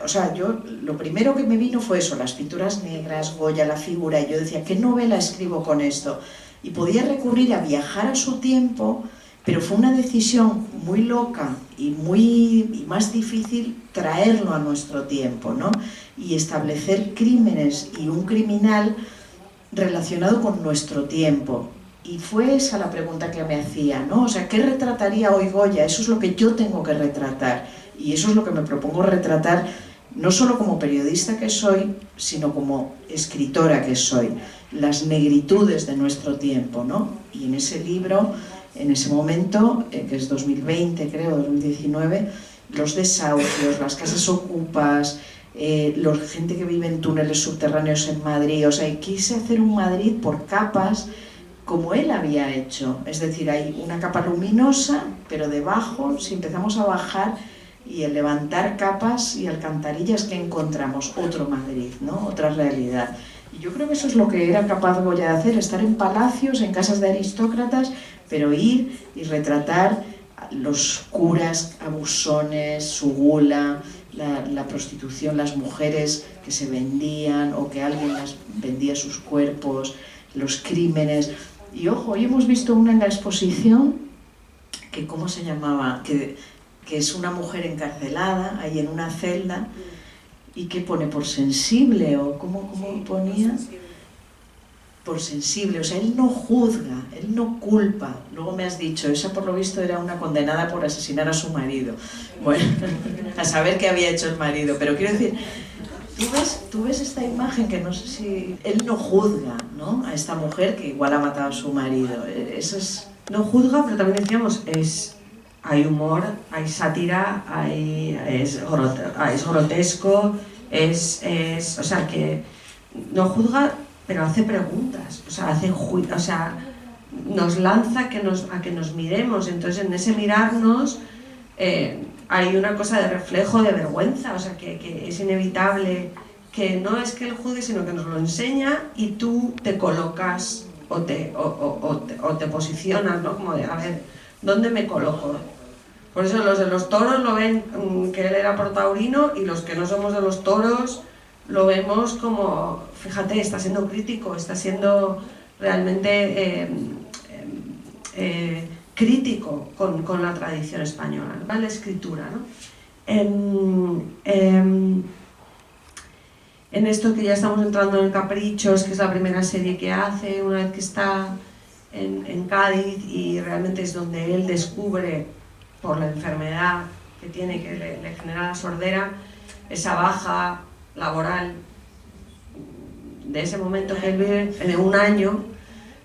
O sea, yo lo primero que me vino fue eso, las pinturas negras, Goya, la figura, y yo decía, ¿qué novela escribo con esto? Y podía recurrir a viajar a su tiempo, pero fue una decisión muy loca y más difícil traerlo a nuestro tiempo, ¿no? Y establecer crímenes y un criminal relacionado con nuestro tiempo. Y fue esa la pregunta que me hacía, ¿no? O sea, ¿qué retrataría hoy Goya? Eso es lo que yo tengo que retratar. Y eso es lo que me propongo retratar, no solo como periodista que soy, sino como escritora que soy. Las negritudes de nuestro tiempo, ¿no? Y en ese libro, en ese momento, que es 2020, creo, 2019, los desahucios, las casas ocupas, gente que vive en túneles subterráneos en Madrid, o sea, quise hacer un Madrid por capas como él había hecho, es decir, hay una capa luminosa, pero debajo, si empezamos a bajar y a levantar capas y alcantarillas, que encontramos otro Madrid, ¿no? Otra realidad. Y yo creo que eso es lo que era capaz Goya de hacer, estar en palacios, en casas de aristócratas, pero ir y retratar los curas abusones, su gula, la prostitución, las mujeres que se vendían o que alguien las vendía sus cuerpos, los crímenes. Y ojo, hoy hemos visto una en la exposición, que ¿cómo se llamaba? Que es una mujer encarcelada ahí en una celda y que pone por sensible, o ¿cómo ponía? Por sensible, o sea, él no juzga, él no culpa. Luego me has dicho, esa por lo visto era una condenada por asesinar a su marido. Bueno, a saber qué había hecho el marido, pero quiero decir, tú ves esta imagen que no sé si... Él no juzga, ¿no? A esta mujer que igual ha matado a su marido. Eso es... No juzga, pero también decíamos, hay humor, hay sátira, es grotesco, o sea, que no juzga, pero hace preguntas, o sea, nos lanza a que nos miremos. Entonces en ese mirarnos hay una cosa de reflejo, de vergüenza, o sea, que es inevitable, que no es que él juzgue, sino que nos lo enseña y tú te colocas o te posicionas, ¿no? Como de, a ver, ¿dónde me coloco? Por eso los de los toros lo ven que él era protaurino, y los que no somos de los toros lo vemos como, fíjate, está siendo crítico, está siendo realmente crítico con la tradición española, ¿no? La escritura, ¿no? En esto que ya estamos entrando en Caprichos, que es la primera serie que hace, una vez que está en Cádiz, y realmente es donde él descubre, por la enfermedad que tiene, que le genera la sordera, esa baja laboral de ese momento que él vive, en un año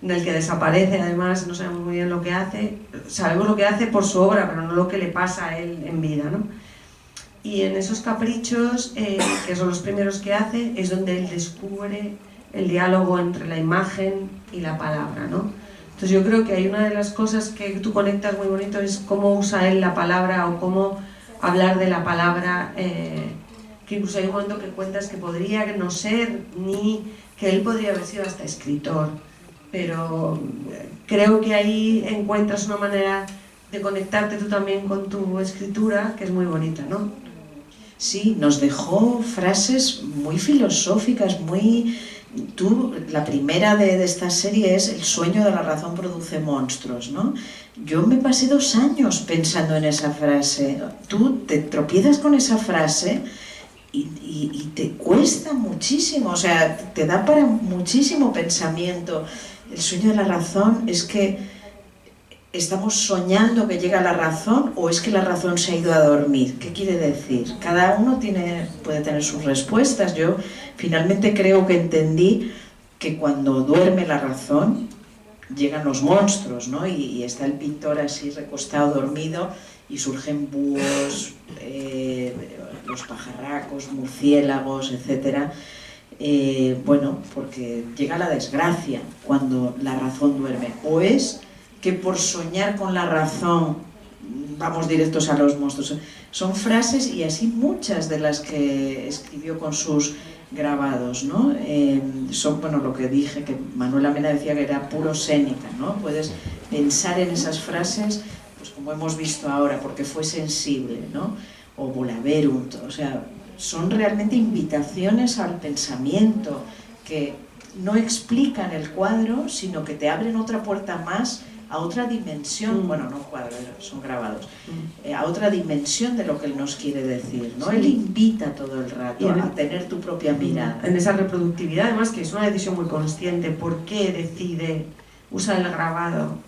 en el que desaparece. Además no sabemos muy bien lo que hace, sabemos lo que hace por su obra, pero no lo que le pasa a él en vida, ¿no? Y en esos Caprichos, que son los primeros que hace, es donde él descubre el diálogo entre la imagen y la palabra, ¿no? Entonces yo creo que hay una de las cosas que tú conectas muy bonito, es cómo usa él la palabra, o cómo hablar de la palabra, que incluso hay un momento que cuentas que podría no ser, ni que él podría haber sido hasta escritor, pero creo que ahí encuentras una manera de conectarte tú también con tu escritura, que es muy bonita, ¿no? Sí, nos dejó frases muy filosóficas, muy... Tú, la primera de esta serie es el sueño de la razón produce monstruos, ¿no? Yo me pasé 2 años pensando en esa frase. Tú te tropiezas con esa frase y te cuesta muchísimo, o sea, te da para muchísimo pensamiento. El sueño de la razón es que ¿estamos soñando que llega la razón, o es que la razón se ha ido a dormir? ¿Qué quiere decir? Cada uno puede tener sus respuestas. Yo finalmente creo que entendí que cuando duerme la razón llegan los monstruos, ¿no? Y está el pintor así recostado, dormido, y surgen búhos, los pajarracos, murciélagos, etc. Bueno, porque llega la desgracia cuando la razón duerme. O es que por soñar con la razón vamos directos a los monstruos. Son frases, y así muchas de las que escribió con sus grabados, ¿no? Son, bueno, lo que dije, que Manuela Mena decía que era puro Séneca, ¿no? Puedes pensar en esas frases, pues como hemos visto ahora, porque fue sensible, ¿no? O Volaverunt, o sea, son realmente invitaciones al pensamiento que no explican el cuadro, sino que te abren otra puerta más a otra dimensión, bueno, no cuadros, son grabados, a otra dimensión de lo que él nos quiere decir, ¿no? Sí. Él invita todo el rato a tener tu propia mirada. En esa reproductividad, además, que es una decisión muy consciente. ¿Por qué decide usar el grabado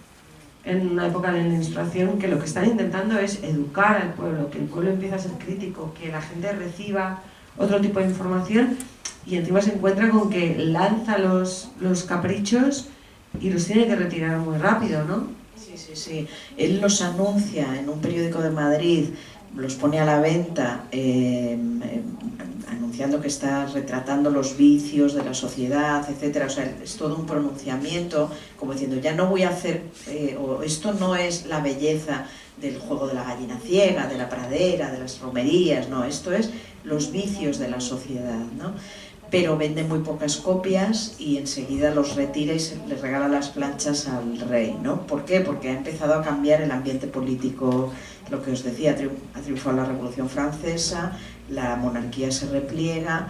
en una época de la Ilustración? Que lo que están intentando es educar al pueblo, que el pueblo empiece a ser crítico, que la gente reciba otro tipo de información, y encima se encuentra con que lanza los Caprichos y los tiene que retirar muy rápido, ¿no? Sí, sí, sí. Él los anuncia en un periódico de Madrid, los pone a la venta, anunciando que está retratando los vicios de la sociedad, etc. O sea, es todo un pronunciamiento, como diciendo, ya no voy a hacer, o esto no es la belleza del juego de la gallina ciega, de la pradera, de las romerías, no, esto es los vicios de la sociedad, ¿no? Pero vende muy pocas copias y enseguida los retira y les regala las planchas al rey, ¿no? ¿Por qué? Porque ha empezado a cambiar el ambiente político, lo que os decía, ha triunfado la Revolución Francesa, la monarquía se repliega,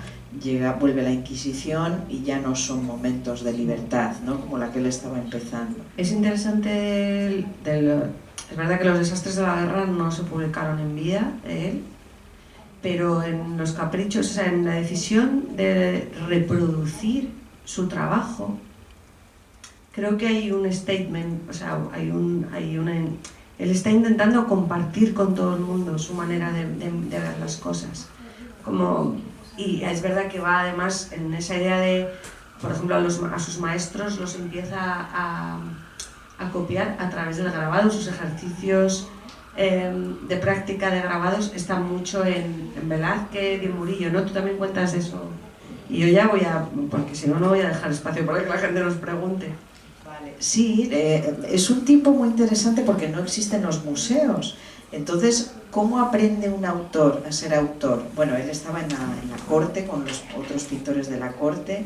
vuelve la Inquisición y ya no son momentos de libertad, ¿no? Como la que él estaba empezando. Es interesante, es verdad que los desastres de la guerra no se publicaron en vida de él, pero en los Caprichos, o sea, en la decisión de reproducir su trabajo, creo que hay un statement, o sea, él está intentando compartir con todo el mundo su manera de ver las cosas. Y es verdad que va además en esa idea de, por ejemplo, a sus maestros los empieza a copiar a través del grabado. Sus ejercicios de práctica de grabados están mucho en Velázquez y en Murillo, ¿no? Tú también cuentas eso. Y yo ya porque si no, no voy a dejar espacio para que la gente nos pregunte. Vale, Vale, sí, es un tipo muy interesante porque no existen los museos. Entonces, ¿cómo aprende un autor a ser autor? Bueno, él estaba en la corte con los otros pintores de la corte,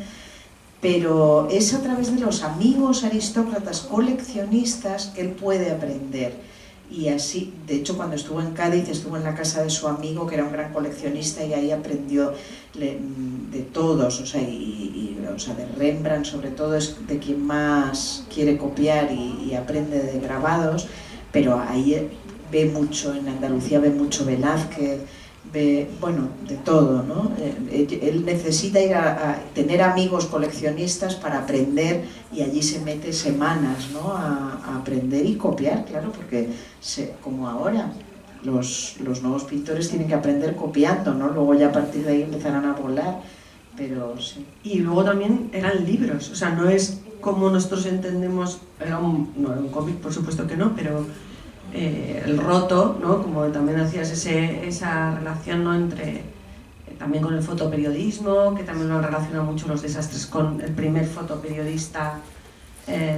pero es a través de los amigos aristócratas coleccionistas que él puede aprender. Y así, de hecho, cuando estuvo en Cádiz, estuvo en la casa de su amigo, que era un gran coleccionista, y ahí aprendió de todos, o sea, o sea, de Rembrandt sobre todo, es de quien más quiere copiar y aprende de grabados, pero ahí ve mucho, en Andalucía ve mucho Velázquez, ve, bueno, de todo, ¿no? Él necesita ir a tener amigos coleccionistas para aprender, y allí se mete semanas, ¿no? a aprender y copiar, claro, porque como ahora los nuevos pintores tienen que aprender copiando, ¿no? Luego ya a partir de ahí empezarán a volar, pero sí. Y luego también eran libros, o sea, no es como nosotros entendemos, no era un cómic, por supuesto que no, pero el roto, ¿no? Como también hacías esa relación, ¿no? Entre también con el fotoperiodismo, que también lo relaciona mucho los desastres con el primer fotoperiodista,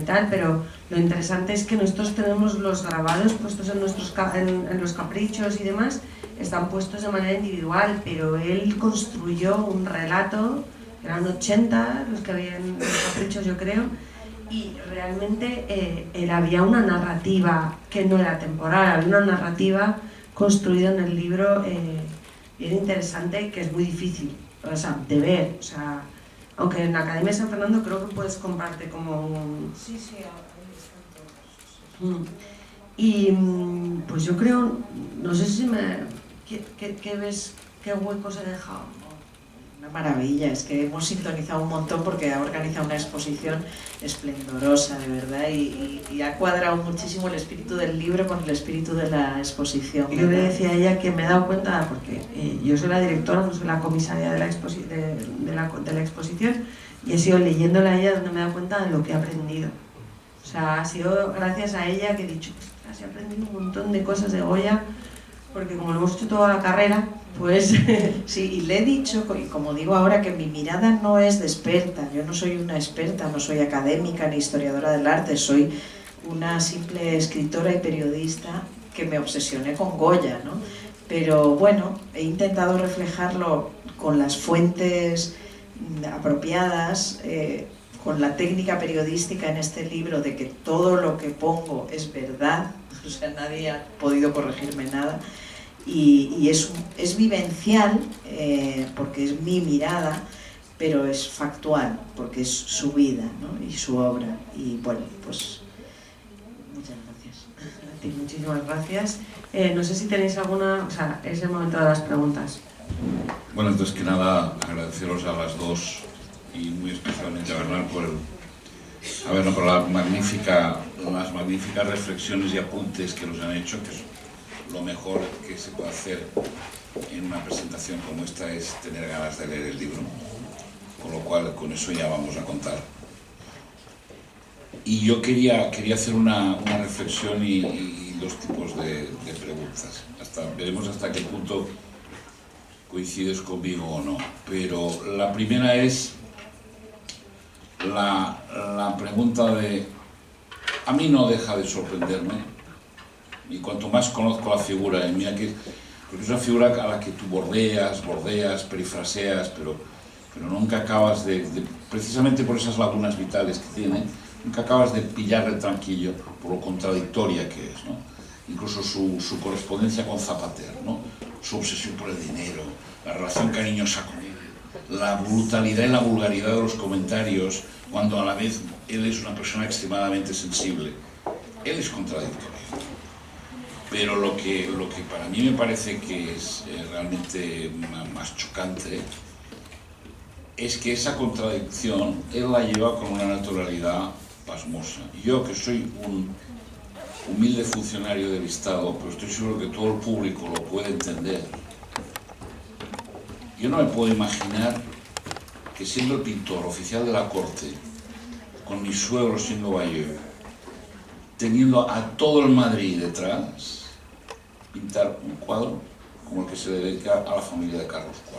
tal, pero lo interesante es que nosotros tenemos los grabados puestos en los caprichos y demás, están puestos de manera individual, pero él construyó un relato, eran 80 los que había en los caprichos, yo creo, y realmente había una narrativa que no era temporal, había una narrativa construida en el libro bien interesante, que es muy difícil, o sea, de ver, o sea, aunque en la Academia de San Fernando creo que puedes comprarte como un... Sí, sí, ahí están todos. Y pues yo creo, no sé si ¿qué ves, qué huecos he dejado? Una maravilla, es que hemos sintonizado un montón porque ha organizado una exposición esplendorosa, de verdad, y ha cuadrado muchísimo el espíritu del libro con el espíritu de la exposición. Yo le decía a ella que me he dado cuenta, porque yo soy la directora, no soy la comisaria de la exposición, y he sido leyéndola a ella donde me he dado cuenta de lo que he aprendido. O sea, ha sido gracias a ella que he dicho, ostras, he aprendido un montón de cosas de Goya, porque como lo hemos hecho toda la carrera, pues... Sí, y le he dicho, y como digo ahora, que mi mirada no es de experta. Yo no soy una experta, no soy académica ni historiadora del arte, soy una simple escritora y periodista que me obsesioné con Goya, ¿no? Pero bueno, he intentado reflejarlo con las fuentes apropiadas, con la técnica periodística en este libro, de que todo lo que pongo es verdad, o sea, nadie ha podido corregirme nada. Y es vivencial, porque es mi mirada, pero es factual, porque es su vida, ¿no? Y su obra. Y bueno, pues muchas gracias. A ti, muchísimas gracias. No sé si tenéis alguna... O sea, es el momento de las preguntas. Bueno, antes que nada, agradeceros a las dos, y muy especialmente a Bernal por las magníficas reflexiones y apuntes que nos han hecho, que es lo mejor que se puede hacer en una presentación como esta, es tener ganas de leer el libro, con lo cual con eso ya vamos a contar. Y yo quería hacer una reflexión y dos tipos de preguntas. Veremos hasta qué punto coincides conmigo o no, pero la primera es la pregunta de... A mí no deja de sorprenderme, y cuanto más conozco la figura, y mira que porque es una figura a la que tú bordeas, perifraseas, pero nunca acabas precisamente por esas lagunas vitales que tiene, nunca acabas de pillarle tranquillo por lo contradictoria que es, ¿no? Incluso su correspondencia con Zapater, ¿no? Su obsesión por el dinero, la relación cariñosa con él, la brutalidad y la vulgaridad de los comentarios, cuando a la vez él es una persona extremadamente sensible. Él es contradictorio. Pero lo que para mí me parece que es realmente más chocante es que esa contradicción él la lleva con una naturalidad pasmosa. Yo, que soy un humilde funcionario del Estado, pero estoy seguro que todo el público lo puede entender, yo no me puedo imaginar que, siendo el pintor oficial de la corte, con mi suegro siendo Bayeux, teniendo a todo el Madrid detrás, pintar un cuadro como el que se dedica a la familia de Carlos IV.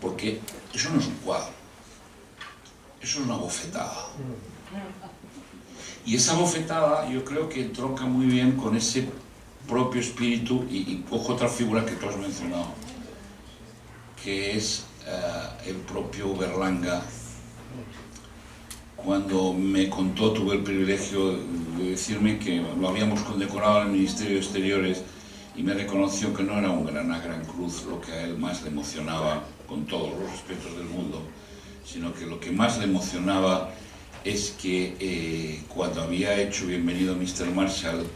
Porque eso no es un cuadro, eso es una bofetada. Y esa bofetada yo creo que entronca muy bien con ese propio espíritu, y cojo otra figura que tú has mencionado, que es el propio Berlanga. Cuando me contó, tuve el privilegio de decirme que lo habíamos condecorado en el Ministerio de Exteriores, y me reconoció que no era una gran cruz lo que a él más le emocionaba, con todos los respetos del mundo, sino que lo que más le emocionaba es que cuando había hecho Bienvenido Mr. Marshall,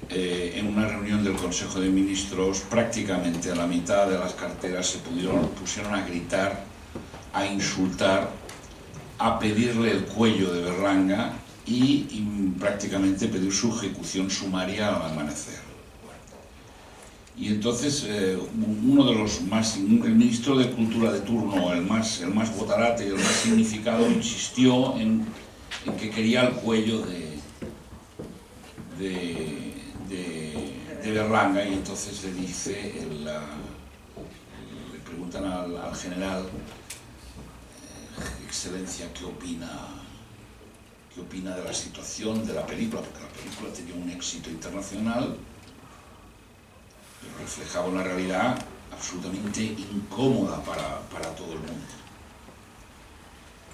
en una reunión del Consejo de Ministros, prácticamente a la mitad de las carteras se pusieron a gritar, a insultar, a pedirle el cuello de Berlanga y prácticamente pedir su ejecución sumaria al amanecer. Y entonces uno de los más, el ministro de Cultura de turno, el más botarate y el más significado, insistió en que quería el cuello de Berlanga, y entonces le dice, le preguntan al general, Excelencia, ¿qué opina de la situación de la película? Porque la película tenía un éxito internacional, pero reflejaba una realidad absolutamente incómoda para todo el mundo.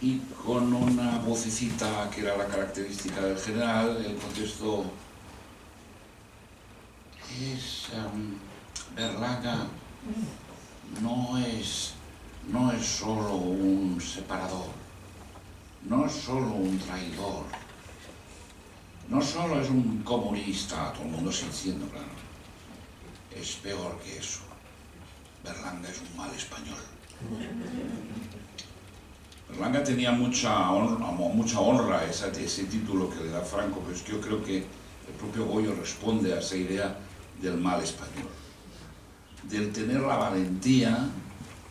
Y con una vocecita que era la característica del general, él contestó: Berlanga no es solo un separador, no es solo un traidor, no solo es un comunista, todo el mundo sintiendo, claro. Es peor que eso. Berlanga es un mal español. Berlanga tenía mucha honra ese título que le da Franco, pero es que yo creo que el propio Goyo responde a esa idea del mal español, del tener la valentía,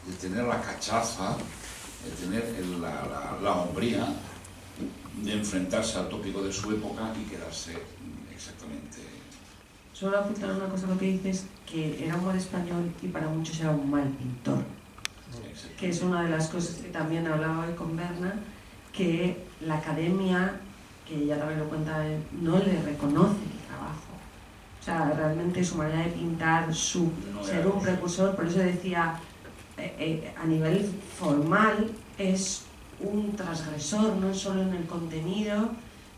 de tener la cachaza, de tener la hombría de enfrentarse al tópico de su época y quedarse exactamente... Solo apuntar una cosa, lo que dices, que era un mal español y para muchos era un mal pintor, que es una de las cosas que también hablaba hoy con Berna, que la academia, que ella también lo cuenta, no le reconoce el trabajo. O sea, realmente su manera de pintar, ser un precursor, por eso decía, a nivel formal es un transgresor, no solo en el contenido,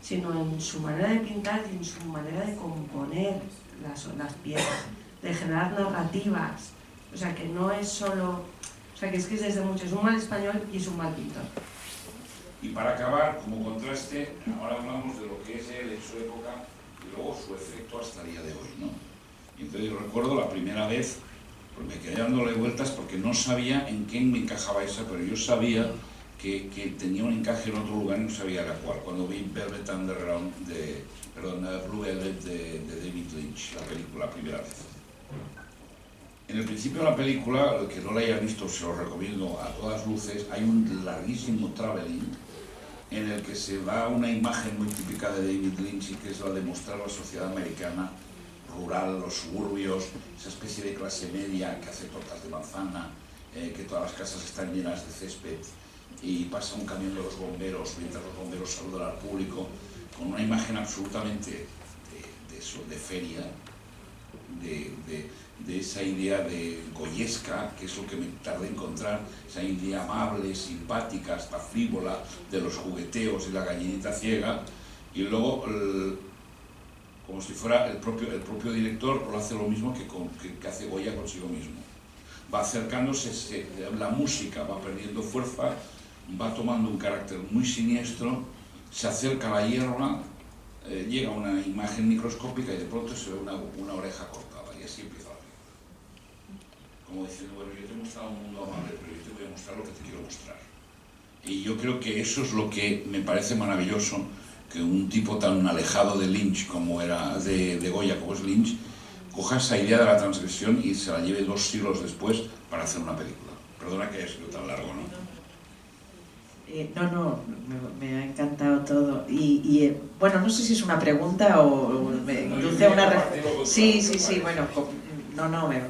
sino en su manera de pintar y en su manera de componer las piezas, de generar narrativas. O sea, que no es solo... O sea, que es desde mucho, es un mal español y es un mal pintor. Y para acabar, como contraste, ahora hablamos de lo que es él en su época y luego su efecto hasta el día de hoy, ¿no? Y entonces recuerdo la primera vez, pues me quedé dándole vueltas porque no sabía en qué me encajaba esa, pero yo sabía que tenía un encaje en otro lugar y no sabía la cual. Cuando vi Velvet Underground Blue Velvet de David Lynch, la película, la primera vez. En el principio de la película, el que no la haya visto, se lo recomiendo a todas luces, hay un larguísimo traveling en el que se da una imagen muy típica de David Lynch, y que es la de mostrar la sociedad americana rural, los suburbios, esa especie de clase media que hace tortas de manzana, que todas las casas están llenas de césped, y pasa un camión de los bomberos mientras los bomberos saludan al público, con una imagen absolutamente de feria, de esa idea de goyesca, que es lo que me tardé en encontrar, esa idea amable, simpática, hasta frívola, de los jugueteos y la gallinita ciega, y luego, como si fuera el propio director, lo hace lo mismo que hace Goya consigo mismo. Va acercándose, la música va perdiendo fuerza, va tomando un carácter muy siniestro, se acerca a la hierba, llega una imagen microscópica y de pronto se ve una oreja cortada, y así empieza la película. Como diciendo, bueno, yo te he mostrado un mundo amable, pero yo te voy a mostrar lo que te quiero mostrar. Y yo creo que eso es lo que me parece maravilloso, que un tipo tan alejado de Lynch como era, de Goya como es Lynch, coja esa idea de la transgresión y se la lleve 2 siglos después para hacer una película. Perdona que haya sido tan largo, ¿no? No, me ha encantado todo. Y bueno, no sé si es una pregunta o me induce a una... Sí, bueno,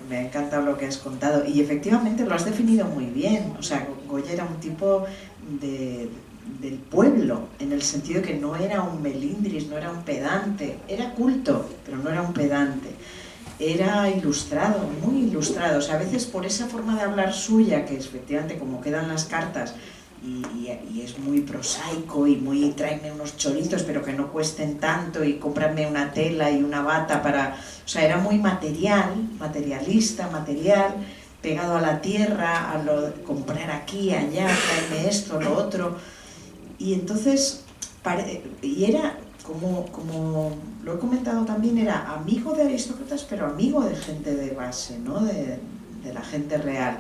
me ha encantado lo que has contado. Y efectivamente lo has definido muy bien. O sea, Goya era un tipo de del pueblo, en el sentido que no era un melindris, no era un pedante, era culto, pero no era un pedante. Era ilustrado, muy ilustrado. O sea, a veces por esa forma de hablar suya, que efectivamente como quedan las cartas, y es muy prosaico y muy tráeme unos chorizos pero que no cuesten tanto y cómprame una tela y una bata para... O sea, era muy material, materialista, material, pegado a la tierra, a lo de comprar aquí, allá, tráeme esto, lo otro. Y entonces, y era como lo he comentado también, era amigo de aristócratas, pero amigo de gente de base, ¿no? De la gente real.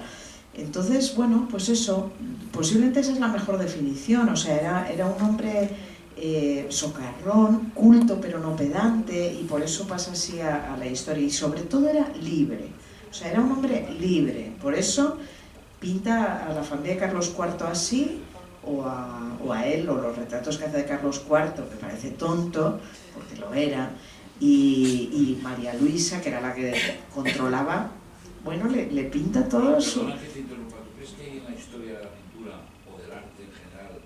Entonces, bueno, pues eso, posiblemente esa es la mejor definición. O sea, era un hombre socarrón, culto pero no pedante, y por eso pasa así a la historia. Y sobre todo era libre, o sea, era un hombre libre. Por eso pinta a la familia de Carlos IV así, o a él, o los retratos que hace de Carlos IV, que parece tonto, porque lo era, y María Luisa, que era la que controlaba, bueno, le pinta todo su... Perdona que te interrumpa, ¿tú crees que hay en la historia de la pintura o del arte en general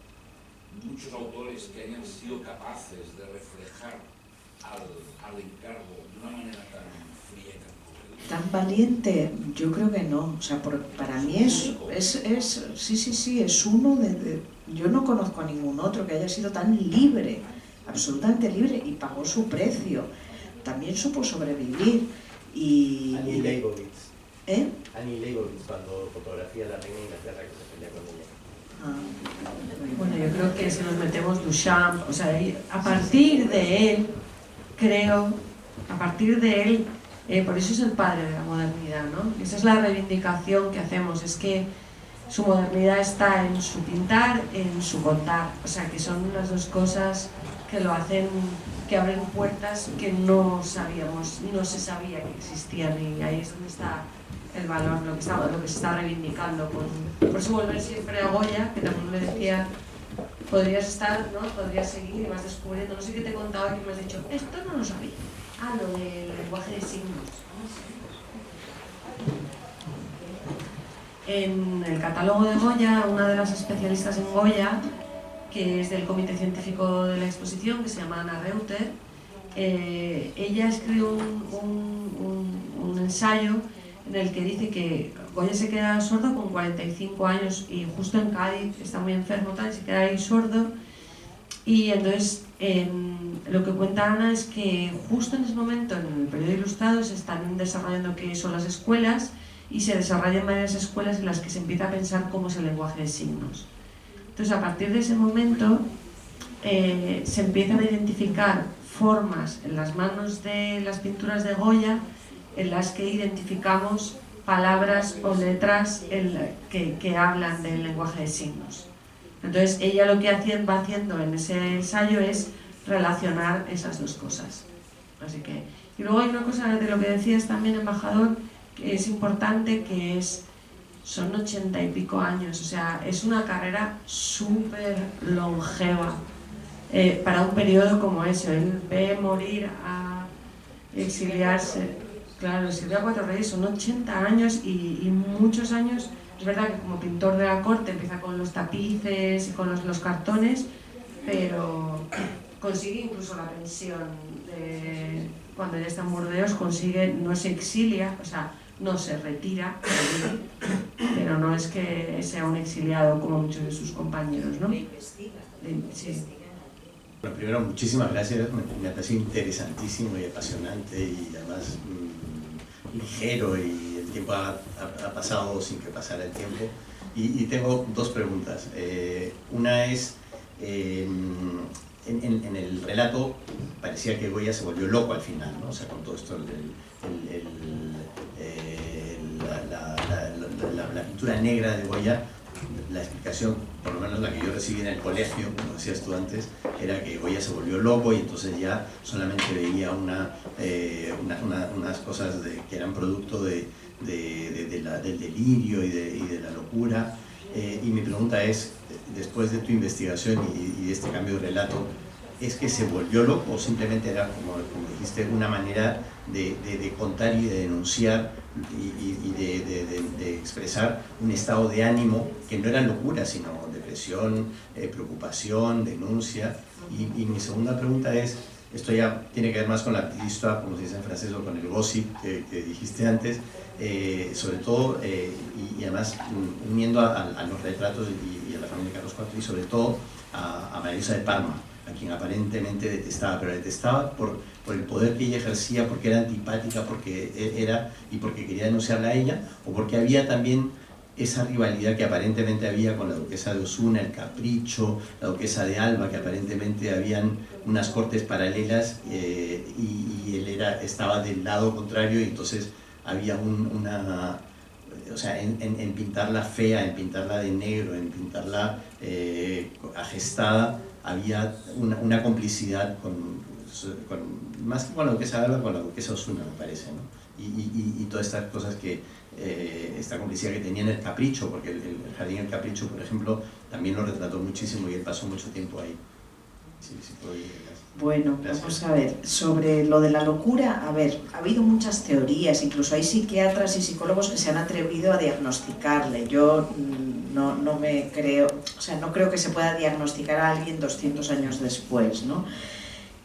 muchos autores que hayan sido capaces de reflejar al encargo de una manera tan fría y tan cruel? Tan valiente, yo creo que no. O sea, para mí es uno yo no conozco a ningún otro que haya sido tan libre, absolutamente libre, y pagó su precio. También supo sobrevivir. Annie Leibovitz. ¿Eh? Annie Leibovitz, cuando fotografía a la reina de Inglaterra que se pelea con ella. Bueno, yo creo que si nos metemos Duchamp, o sea, a partir de él, creo, por eso es el padre de la modernidad, ¿no? Esa es la reivindicación que hacemos, es que su modernidad está en su pintar, en su contar, o sea, que son las dos cosas que lo hacen, que abren puertas que no sabíamos, no se sabía que existían, y ahí es donde está el valor, lo que se está reivindicando. Por eso volver siempre a Goya, que también me decía, podrías estar, ¿no? Podrías seguir y vas descubriendo, no sé qué te he contado y que me has dicho, esto no lo sabía. Ah, lo del lenguaje de signos. En el catálogo de Goya, una de las especialistas en Goya, que es del comité científico de la exposición, que se llama Ana Reuter, ella escribe un ensayo en el que dice que Goya se queda sordo con 45 años y justo en Cádiz está muy enfermo tal, y se queda ahí sordo, y entonces lo que cuenta Ana es que justo en ese momento en el periodo ilustrado se están desarrollando qué son las escuelas, y se desarrollan varias escuelas en las que se empieza a pensar cómo es el lenguaje de signos. Entonces, a partir de ese momento se empiezan a identificar formas en las manos de las pinturas de Goya en las que identificamos palabras o letras que hablan del lenguaje de signos. Entonces, ella lo que va haciendo en ese ensayo es relacionar esas dos cosas. Así que, y luego hay una cosa de lo que decías también, embajador, que es importante, que son 80 y pico años, o sea, es una carrera súper longeva para un periodo como ese. Él ve morir a exiliarse, claro, exiliar a Cuatro Reyes, son 80 años y muchos años. Es verdad que como pintor de la corte empieza con los tapices y con los cartones, pero consigue incluso la pensión cuando ya está en Burdeos, no se exilia, o sea, no se retira, pero no es que sea un exiliado como muchos de sus compañeros, ¿no? Sí. Bueno, primero, muchísimas gracias, me parece interesantísimo y apasionante, y además ligero, y el tiempo ha pasado sin que pasara el tiempo. Y tengo dos preguntas. Una es, en el relato parecía que Goya se volvió loco al final, ¿no? O sea, con todo esto, la pintura negra de Goya, la explicación, por lo menos la que yo recibí en el colegio, como decías tú antes, era que Goya se volvió loco y entonces ya solamente veía unas cosas que eran producto del delirio y de la locura. Y mi pregunta es, después de tu investigación y de este cambio de relato, es que se volvió loco o simplemente era, como dijiste, una manera de contar y de denunciar y de expresar un estado de ánimo que no era locura, sino depresión, preocupación, denuncia. Y mi segunda pregunta es, esto ya tiene que ver más con la pista, como se dice en francés, o con el gossip que dijiste antes, sobre todo, y además uniendo a los retratos y a la familia de Carlos IV, y sobre todo a María Luisa de Parma, a quien aparentemente detestaba, pero detestaba por el poder que ella ejercía, porque era antipática, y porque quería denunciarla a ella, o porque había también esa rivalidad que aparentemente había con la duquesa de Osuna, el Capricho, la duquesa de Alba, que aparentemente habían unas cortes paralelas y él estaba del lado contrario, y entonces había o sea, en pintarla fea, en pintarla de negro, en pintarla agestada, había una complicidad más que con la duquesa de Alba, con la duquesa Osuna, me parece, ¿no? Y todas estas cosas esta complicidad que tenía en el Capricho, porque el Jardín del Capricho, por ejemplo, también lo retrató muchísimo y él pasó mucho tiempo ahí. Sí, bueno, vamos a ver, sobre lo de la locura, a ver, ha habido muchas teorías, incluso hay psiquiatras y psicólogos que se han atrevido a diagnosticarle. Yo no me creo, o sea, no creo que se pueda diagnosticar a alguien 200 años después, ¿no?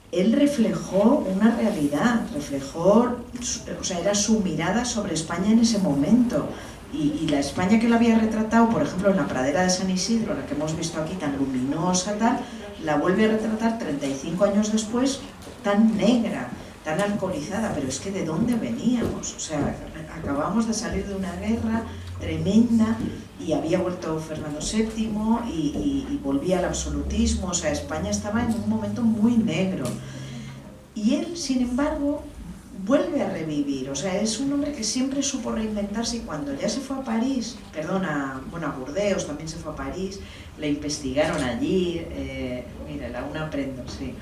Él reflejó una realidad, o sea, era su mirada sobre España en ese momento. Y la España que él había retratado, por ejemplo, en la pradera de San Isidro, la que hemos visto aquí, tan luminosa, tal, la vuelve a retratar 35 años después, tan negra, tan alcoholizada. Pero es que ¿de dónde veníamos? O sea, acabamos de salir de una guerra tremenda y había vuelto Fernando VII y volvía al absolutismo. O sea, España estaba en un momento muy negro. Y él, sin embargo, vuelve a revivir. O sea, es un hombre que siempre supo reinventarse, y cuando ya se fue a París, a Burdeos, también se fue a París, le investigaron allí, mira, la una aprendo, sí.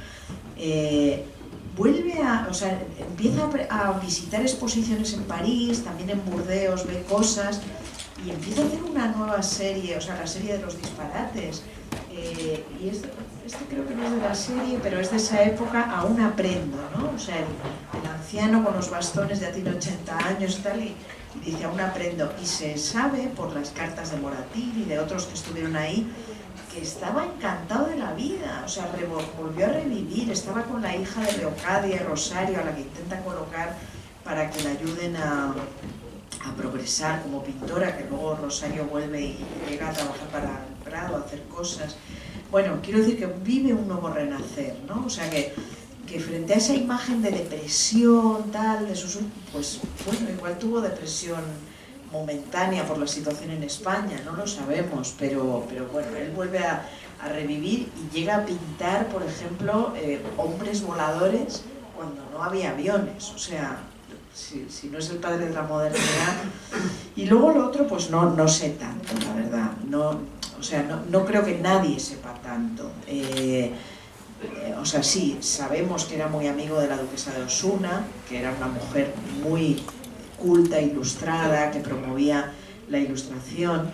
O sea, empieza a visitar exposiciones en París, también en Burdeos, ve cosas, y empieza a hacer una nueva serie, o sea, la serie de los disparates. Y este creo que no es de la serie, pero es de esa época, Aún aprendo, ¿no? O sea, el anciano con los bastones ya tiene 80 años y tal, y dice, aún aprendo. Y se sabe por las cartas de Moratín y de otros que estuvieron ahí, que estaba encantado de la vida, o sea, volvió a revivir, estaba con la hija de Leocadia y Rosario, a la que intenta colocar para que la ayuden a progresar como pintora, que luego Rosario vuelve y llega a trabajar para el Prado, a hacer cosas. Bueno, quiero decir que vive un nuevo renacer, ¿no? O sea, que frente a esa imagen de depresión, tal, pues bueno, igual tuvo depresión momentánea por la situación en España, no lo sabemos, pero bueno, él vuelve a revivir y llega a pintar, por ejemplo, hombres voladores cuando no había aviones. O sea, si no es el padre de la modernidad. Y luego lo otro, pues no sé tanto, la verdad. O sea, no creo que nadie sepa tanto. O sea, sí, sabemos que era muy amigo de la duquesa de Osuna, que era una mujer muy culta, ilustrada, que promovía la ilustración.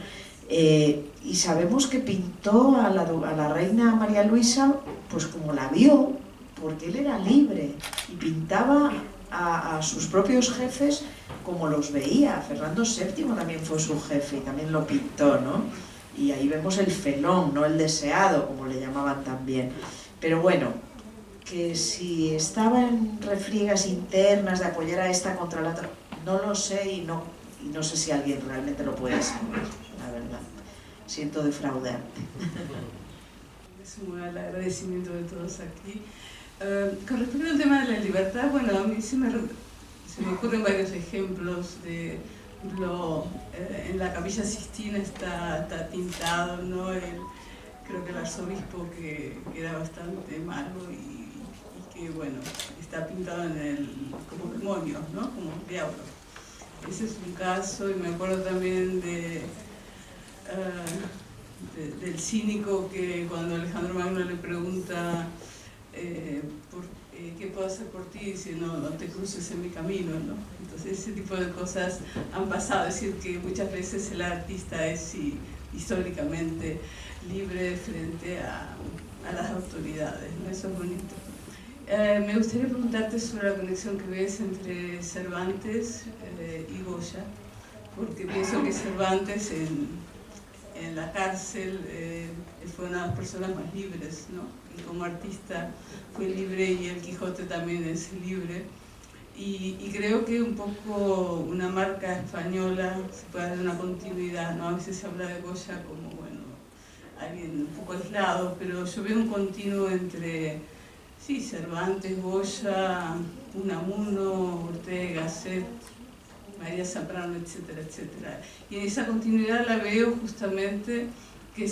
Y sabemos que pintó a la reina María Luisa pues como la vio, porque él era libre y pintaba a sus propios jefes como los veía. Fernando VII también fue su jefe y también lo pintó, ¿no? Y ahí vemos el felón, no el deseado, como le llamaban también. Pero bueno, que si estaba en refriegas internas de apoyar a esta contra la otra, no lo sé, y no sé si alguien realmente lo puede saber, la verdad. Siento defraudarte. Es un agradecimiento de todos aquí. Con respecto al tema de la libertad, bueno, a mí se me ocurren varios ejemplos. Por ejemplo, en la Capilla Sixtina está pintado, ¿no? Creo que el arzobispo que era bastante malo y que, bueno, está pintado como demonio, ¿no? Como diablo. Ese es un caso. Y me acuerdo también del cínico que cuando Alejandro Magno le pregunta ¿qué puedo hacer por ti? Dice, no te cruces en mi camino, ¿no? Entonces ese tipo de cosas han pasado. Es decir, que muchas veces el artista es históricamente libre frente a a las autoridades, ¿no? Eso es bonito. Me gustaría preguntarte sobre la conexión que ves entre Cervantes y Goya, porque pienso que Cervantes en la cárcel fue una de las personas más libres, ¿no? Y como artista fue libre, y el Quijote también es libre. Y creo que un poco una marca española se puede dar una continuidad, ¿no? A veces se habla de Goya como, bueno, alguien un poco aislado, pero yo veo un continuo entre, sí, Cervantes, Goya, Unamuno, Ortega, Gasset, María Zambrano, etcétera, etcétera. Y en esa continuidad la veo justamente que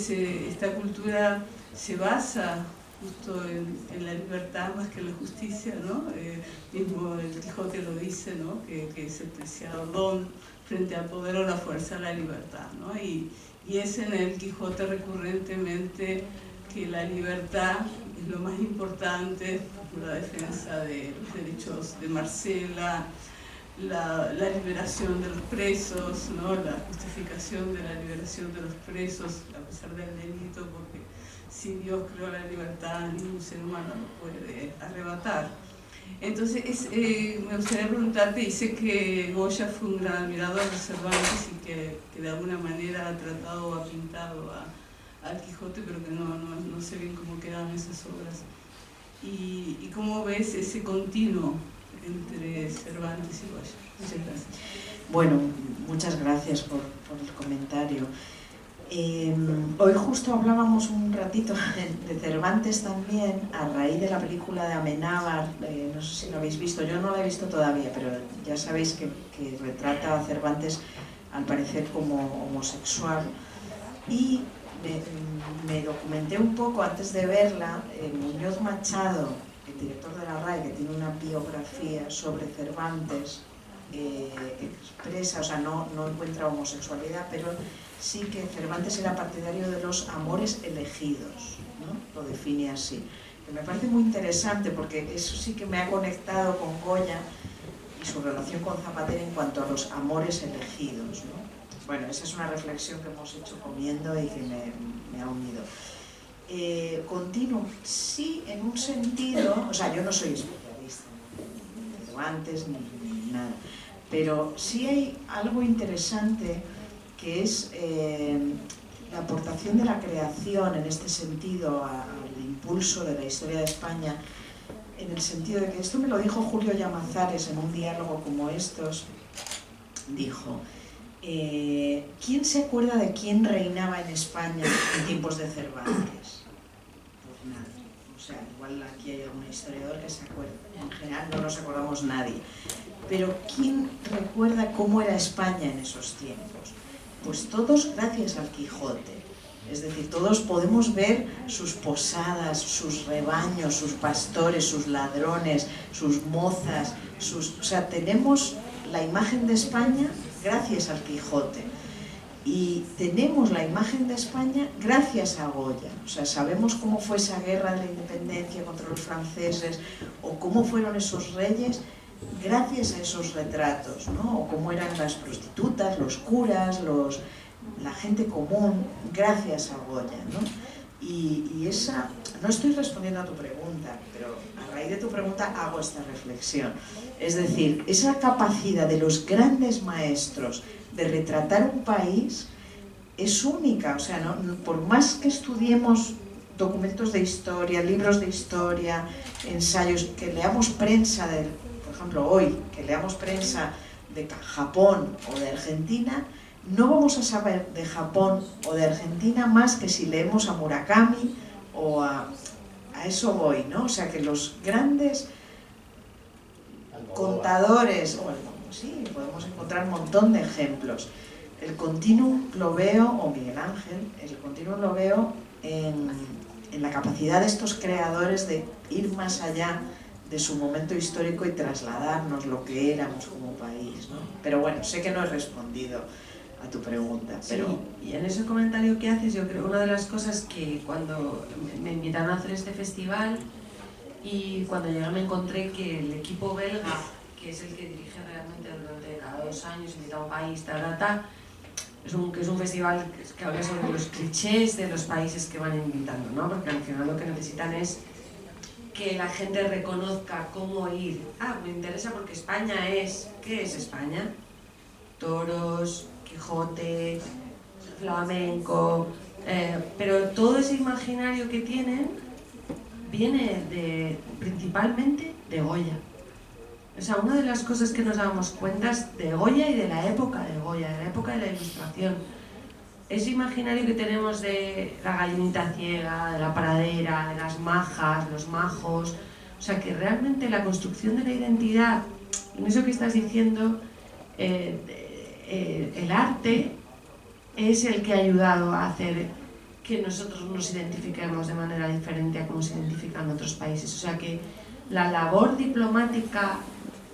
esta cultura se basa justo en la libertad más que en la justicia, ¿no? Mismo el Quijote lo dice, ¿no? Que es el preciado don frente al poder o la fuerza de la libertad, ¿no? Y es en el Quijote recurrentemente que la libertad es lo más importante, la defensa de los derechos de Marcela, la liberación de los presos, ¿no? La justificación de la liberación de los presos a pesar del delito, porque si Dios creó la libertad, ningún ser humano lo puede arrebatar. Entonces, me gustaría preguntarte, y sé que Goya fue un gran admirador de Cervantes y que de alguna manera ha tratado o ha pintado al Quijote, pero que no sé bien cómo quedaban esas obras. ¿Y cómo ves ese continuo entre Cervantes y Goya? Muchas gracias. Bueno, muchas gracias por el comentario. Hoy justo hablábamos un ratito de Cervantes también, a raíz de la película de Amenábar, no sé si lo habéis visto, yo no la he visto todavía, pero ya sabéis que retrata a Cervantes al parecer como homosexual, y me documenté un poco antes de verla. Muñoz Machado, el director de la RAE, que tiene una biografía sobre Cervantes, expresa, o sea, no encuentra homosexualidad, pero sí que Cervantes era partidario de los amores elegidos, ¿no? Lo define así, que me parece muy interesante, porque eso sí que me ha conectado con Goya y su relación con Zapatero en cuanto a los amores elegidos, ¿no? Bueno, esa es una reflexión que hemos hecho comiendo y que me ha unido. Continuo, sí, en un sentido, o sea, yo no soy especialista en Cervantes ni nada, pero sí hay algo interesante que es la aportación de la creación en este sentido al impulso de la historia de España, en el sentido de que esto me lo dijo Julio Llamazares en un diálogo como estos. Dijo, ¿quién se acuerda de quién reinaba en España en tiempos de Cervantes? Pues nadie. O sea, igual aquí hay algún historiador que se acuerda. En general no nos acordamos nadie. Pero ¿quién recuerda cómo era España en esos tiempos? Pues todos gracias al Quijote. Es decir, todos podemos ver sus posadas, sus rebaños, sus pastores, sus ladrones, sus mozas, o sea, tenemos la imagen de España gracias al Quijote. Y tenemos la imagen de España gracias a Goya. O sea, sabemos cómo fue esa guerra de la independencia contra los franceses, o cómo fueron esos reyes gracias a esos retratos, ¿no? O cómo eran las prostitutas, los curas, la gente común, gracias a Goya, ¿no? Y esa, no estoy respondiendo a tu pregunta, pero a raíz de tu pregunta hago esta reflexión. Es decir, esa capacidad de los grandes maestros de retratar un país es única. O sea, ¿no? Por más que estudiemos documentos de historia, libros de historia, ensayos, que leamos prensa por ejemplo hoy, que leamos prensa de Japón o de Argentina, no vamos a saber de Japón o de Argentina más que si leemos a Murakami o a eso voy, ¿no? O sea, que los grandes contadores, sí, podemos encontrar un montón de ejemplos. El continuum lo veo, o Miguel Ángel, el continuum lo veo en la capacidad de estos creadores de ir más allá de su momento histórico y trasladarnos lo que éramos como país, ¿no? Pero bueno, sé que no he respondido a tu pregunta, pero... Sí, y en ese comentario que haces, yo creo una de las cosas que cuando me invitaron a hacer este festival y cuando llegué me encontré que el equipo belga, que es el que dirige realmente durante cada 2 años, invita a un país, es un festival que habla sobre los clichés de los países que van invitando, ¿no? Porque al final lo que necesitan es que la gente reconozca cómo ir. Ah, me interesa porque España es... ¿Qué es España? Toros, Quijote, flamenco... pero todo ese imaginario que tienen viene principalmente de Goya. O sea, una de las cosas que nos damos cuenta es de Goya y de la época de Goya, de la época de la Ilustración. Ese imaginario que tenemos de la gallinita ciega, de la pradera, de las majas, los majos... O sea, que realmente la construcción de la identidad, en eso que estás diciendo, el arte es el que ha ayudado a hacer que nosotros nos identifiquemos de manera diferente a cómo se identifican otros países. O sea que la labor diplomática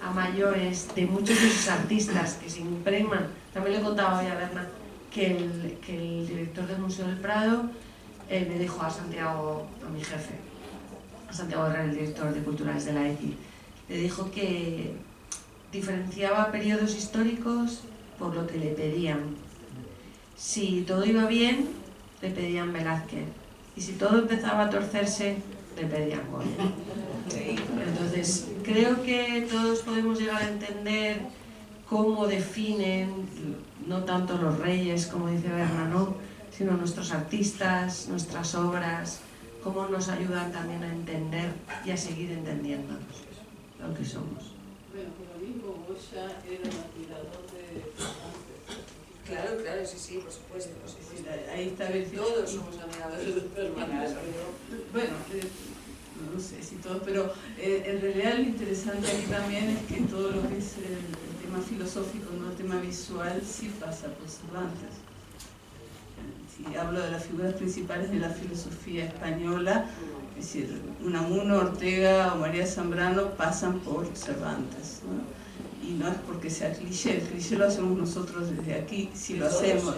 a mayores de muchos de esos artistas que se impriman, también le contaba hoy a Berna que el director del Museo del Prado me dijo a Santiago, a mi jefe, a Santiago Herrera, el director de Culturales de la ECI, le dijo que diferenciaba periodos históricos por lo que le pedían. Si todo iba bien, le pedían Velázquez, y si todo empezaba a torcerse, le pedían Goya. Entonces, creo que todos podemos llegar a entender cómo definen, no tanto los reyes, como dice Berna, ¿no?, sino nuestros artistas, nuestras obras, cómo nos ayudan también a entender y a seguir entendiéndonos lo que somos. Bueno, por lo mismo, Goya era un admirador de Cervantes. Claro, sí, por supuesto. Ahí está bien. Todos somos admiradores de Cervantes. Bueno, no sé si todos, pero en realidad lo interesante aquí también es que todo lo que es el tema filosófico, no el tema visual, sí pasa por Cervantes. Si hablo de las figuras principales de la filosofía española, es decir, Unamuno, Ortega o María Zambrano pasan por Cervantes, ¿no? Y no es porque sea cliché, el cliché lo hacemos nosotros desde aquí, si lo hacemos.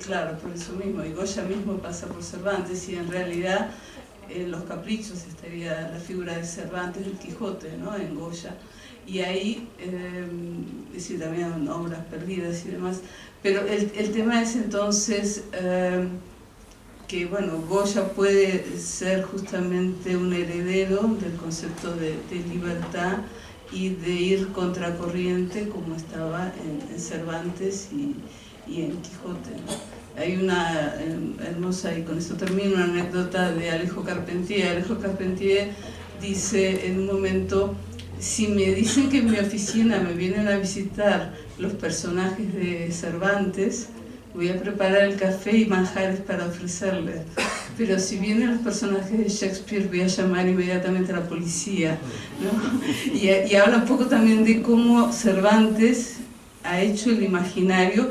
Claro, por eso mismo, y Goya mismo pasa por Cervantes, y en realidad en Los Caprichos estaría la figura de Cervantes, del Quijote, ¿no?, en Goya, y ahí, es decir, también obras perdidas y demás, pero el tema es entonces que, bueno, Goya puede ser justamente un heredero del concepto de libertad y de ir contracorriente como estaba en Cervantes y en Quijote, ¿no? Hay una hermosa, y con esto termino, una anécdota de Alejo Carpentier. Alejo Carpentier dice en un momento: si me dicen que en mi oficina me vienen a visitar los personajes de Cervantes, voy a preparar el café y manjares para ofrecerles. Pero si vienen los personajes de Shakespeare, voy a llamar inmediatamente a la policía, ¿no? Y habla un poco también de cómo Cervantes ha hecho el imaginario,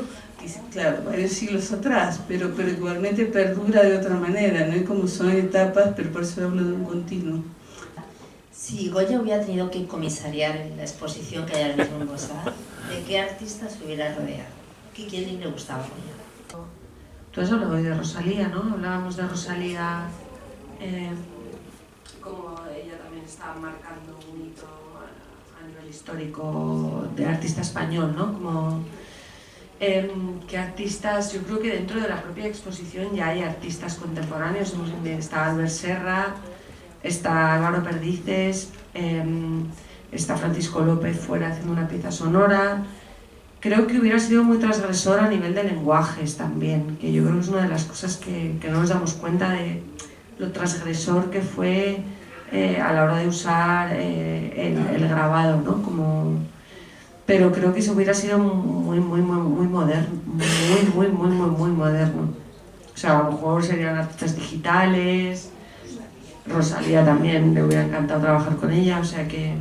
claro, varios siglos atrás, pero igualmente perdura de otra manera, ¿no? Y como son etapas, pero por eso hablo de un continuo. Si Goya hubiera tenido que comisariar en la exposición que hay ahora mismo en Bosar, ¿de qué artistas se hubiera rodeado? ¿Quién le gustaba a Goya? Tú has hablado hoy de Rosalía, ¿no? Hablábamos de Rosalía, como ella también está marcando un hito a nivel histórico de artista español, ¿no? Como que artistas, yo creo que dentro de la propia exposición ya hay artistas contemporáneos. Está Albert Serra, está Álvaro Perdices, está Francisco López fuera haciendo una pieza sonora. Creo que hubiera sido muy transgresor a nivel de lenguajes también, que yo creo que es una de las cosas que no nos damos cuenta de lo transgresor que fue a la hora de usar el grabado, ¿no? Pero creo que eso hubiera sido muy moderno, muy moderno. O sea, a lo mejor serían artistas digitales. Rosalía también, le hubiera encantado trabajar con ella, o sea que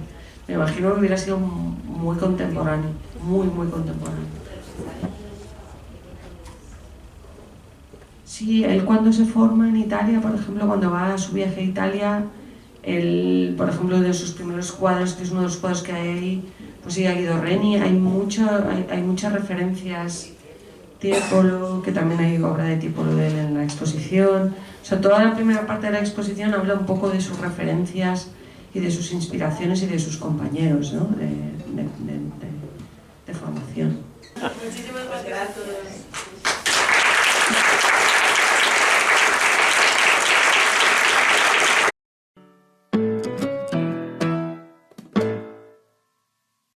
me imagino que hubiera sido muy contemporáneo, muy contemporáneo. Sí, él cuando se forma en Italia, por ejemplo, cuando va a su viaje a Italia, él, por ejemplo, de sus primeros cuadros, que es uno de los cuadros que hay ahí, pues sí, a Guido Reni, hay muchas referencias. Tiepolo, que también hay obra de Tiepolo de él en la exposición. O sea, toda la primera parte de la exposición habla un poco de sus referencias y de sus inspiraciones y de sus compañeros, ¿no? de formación. Muchísimas gracias a todos.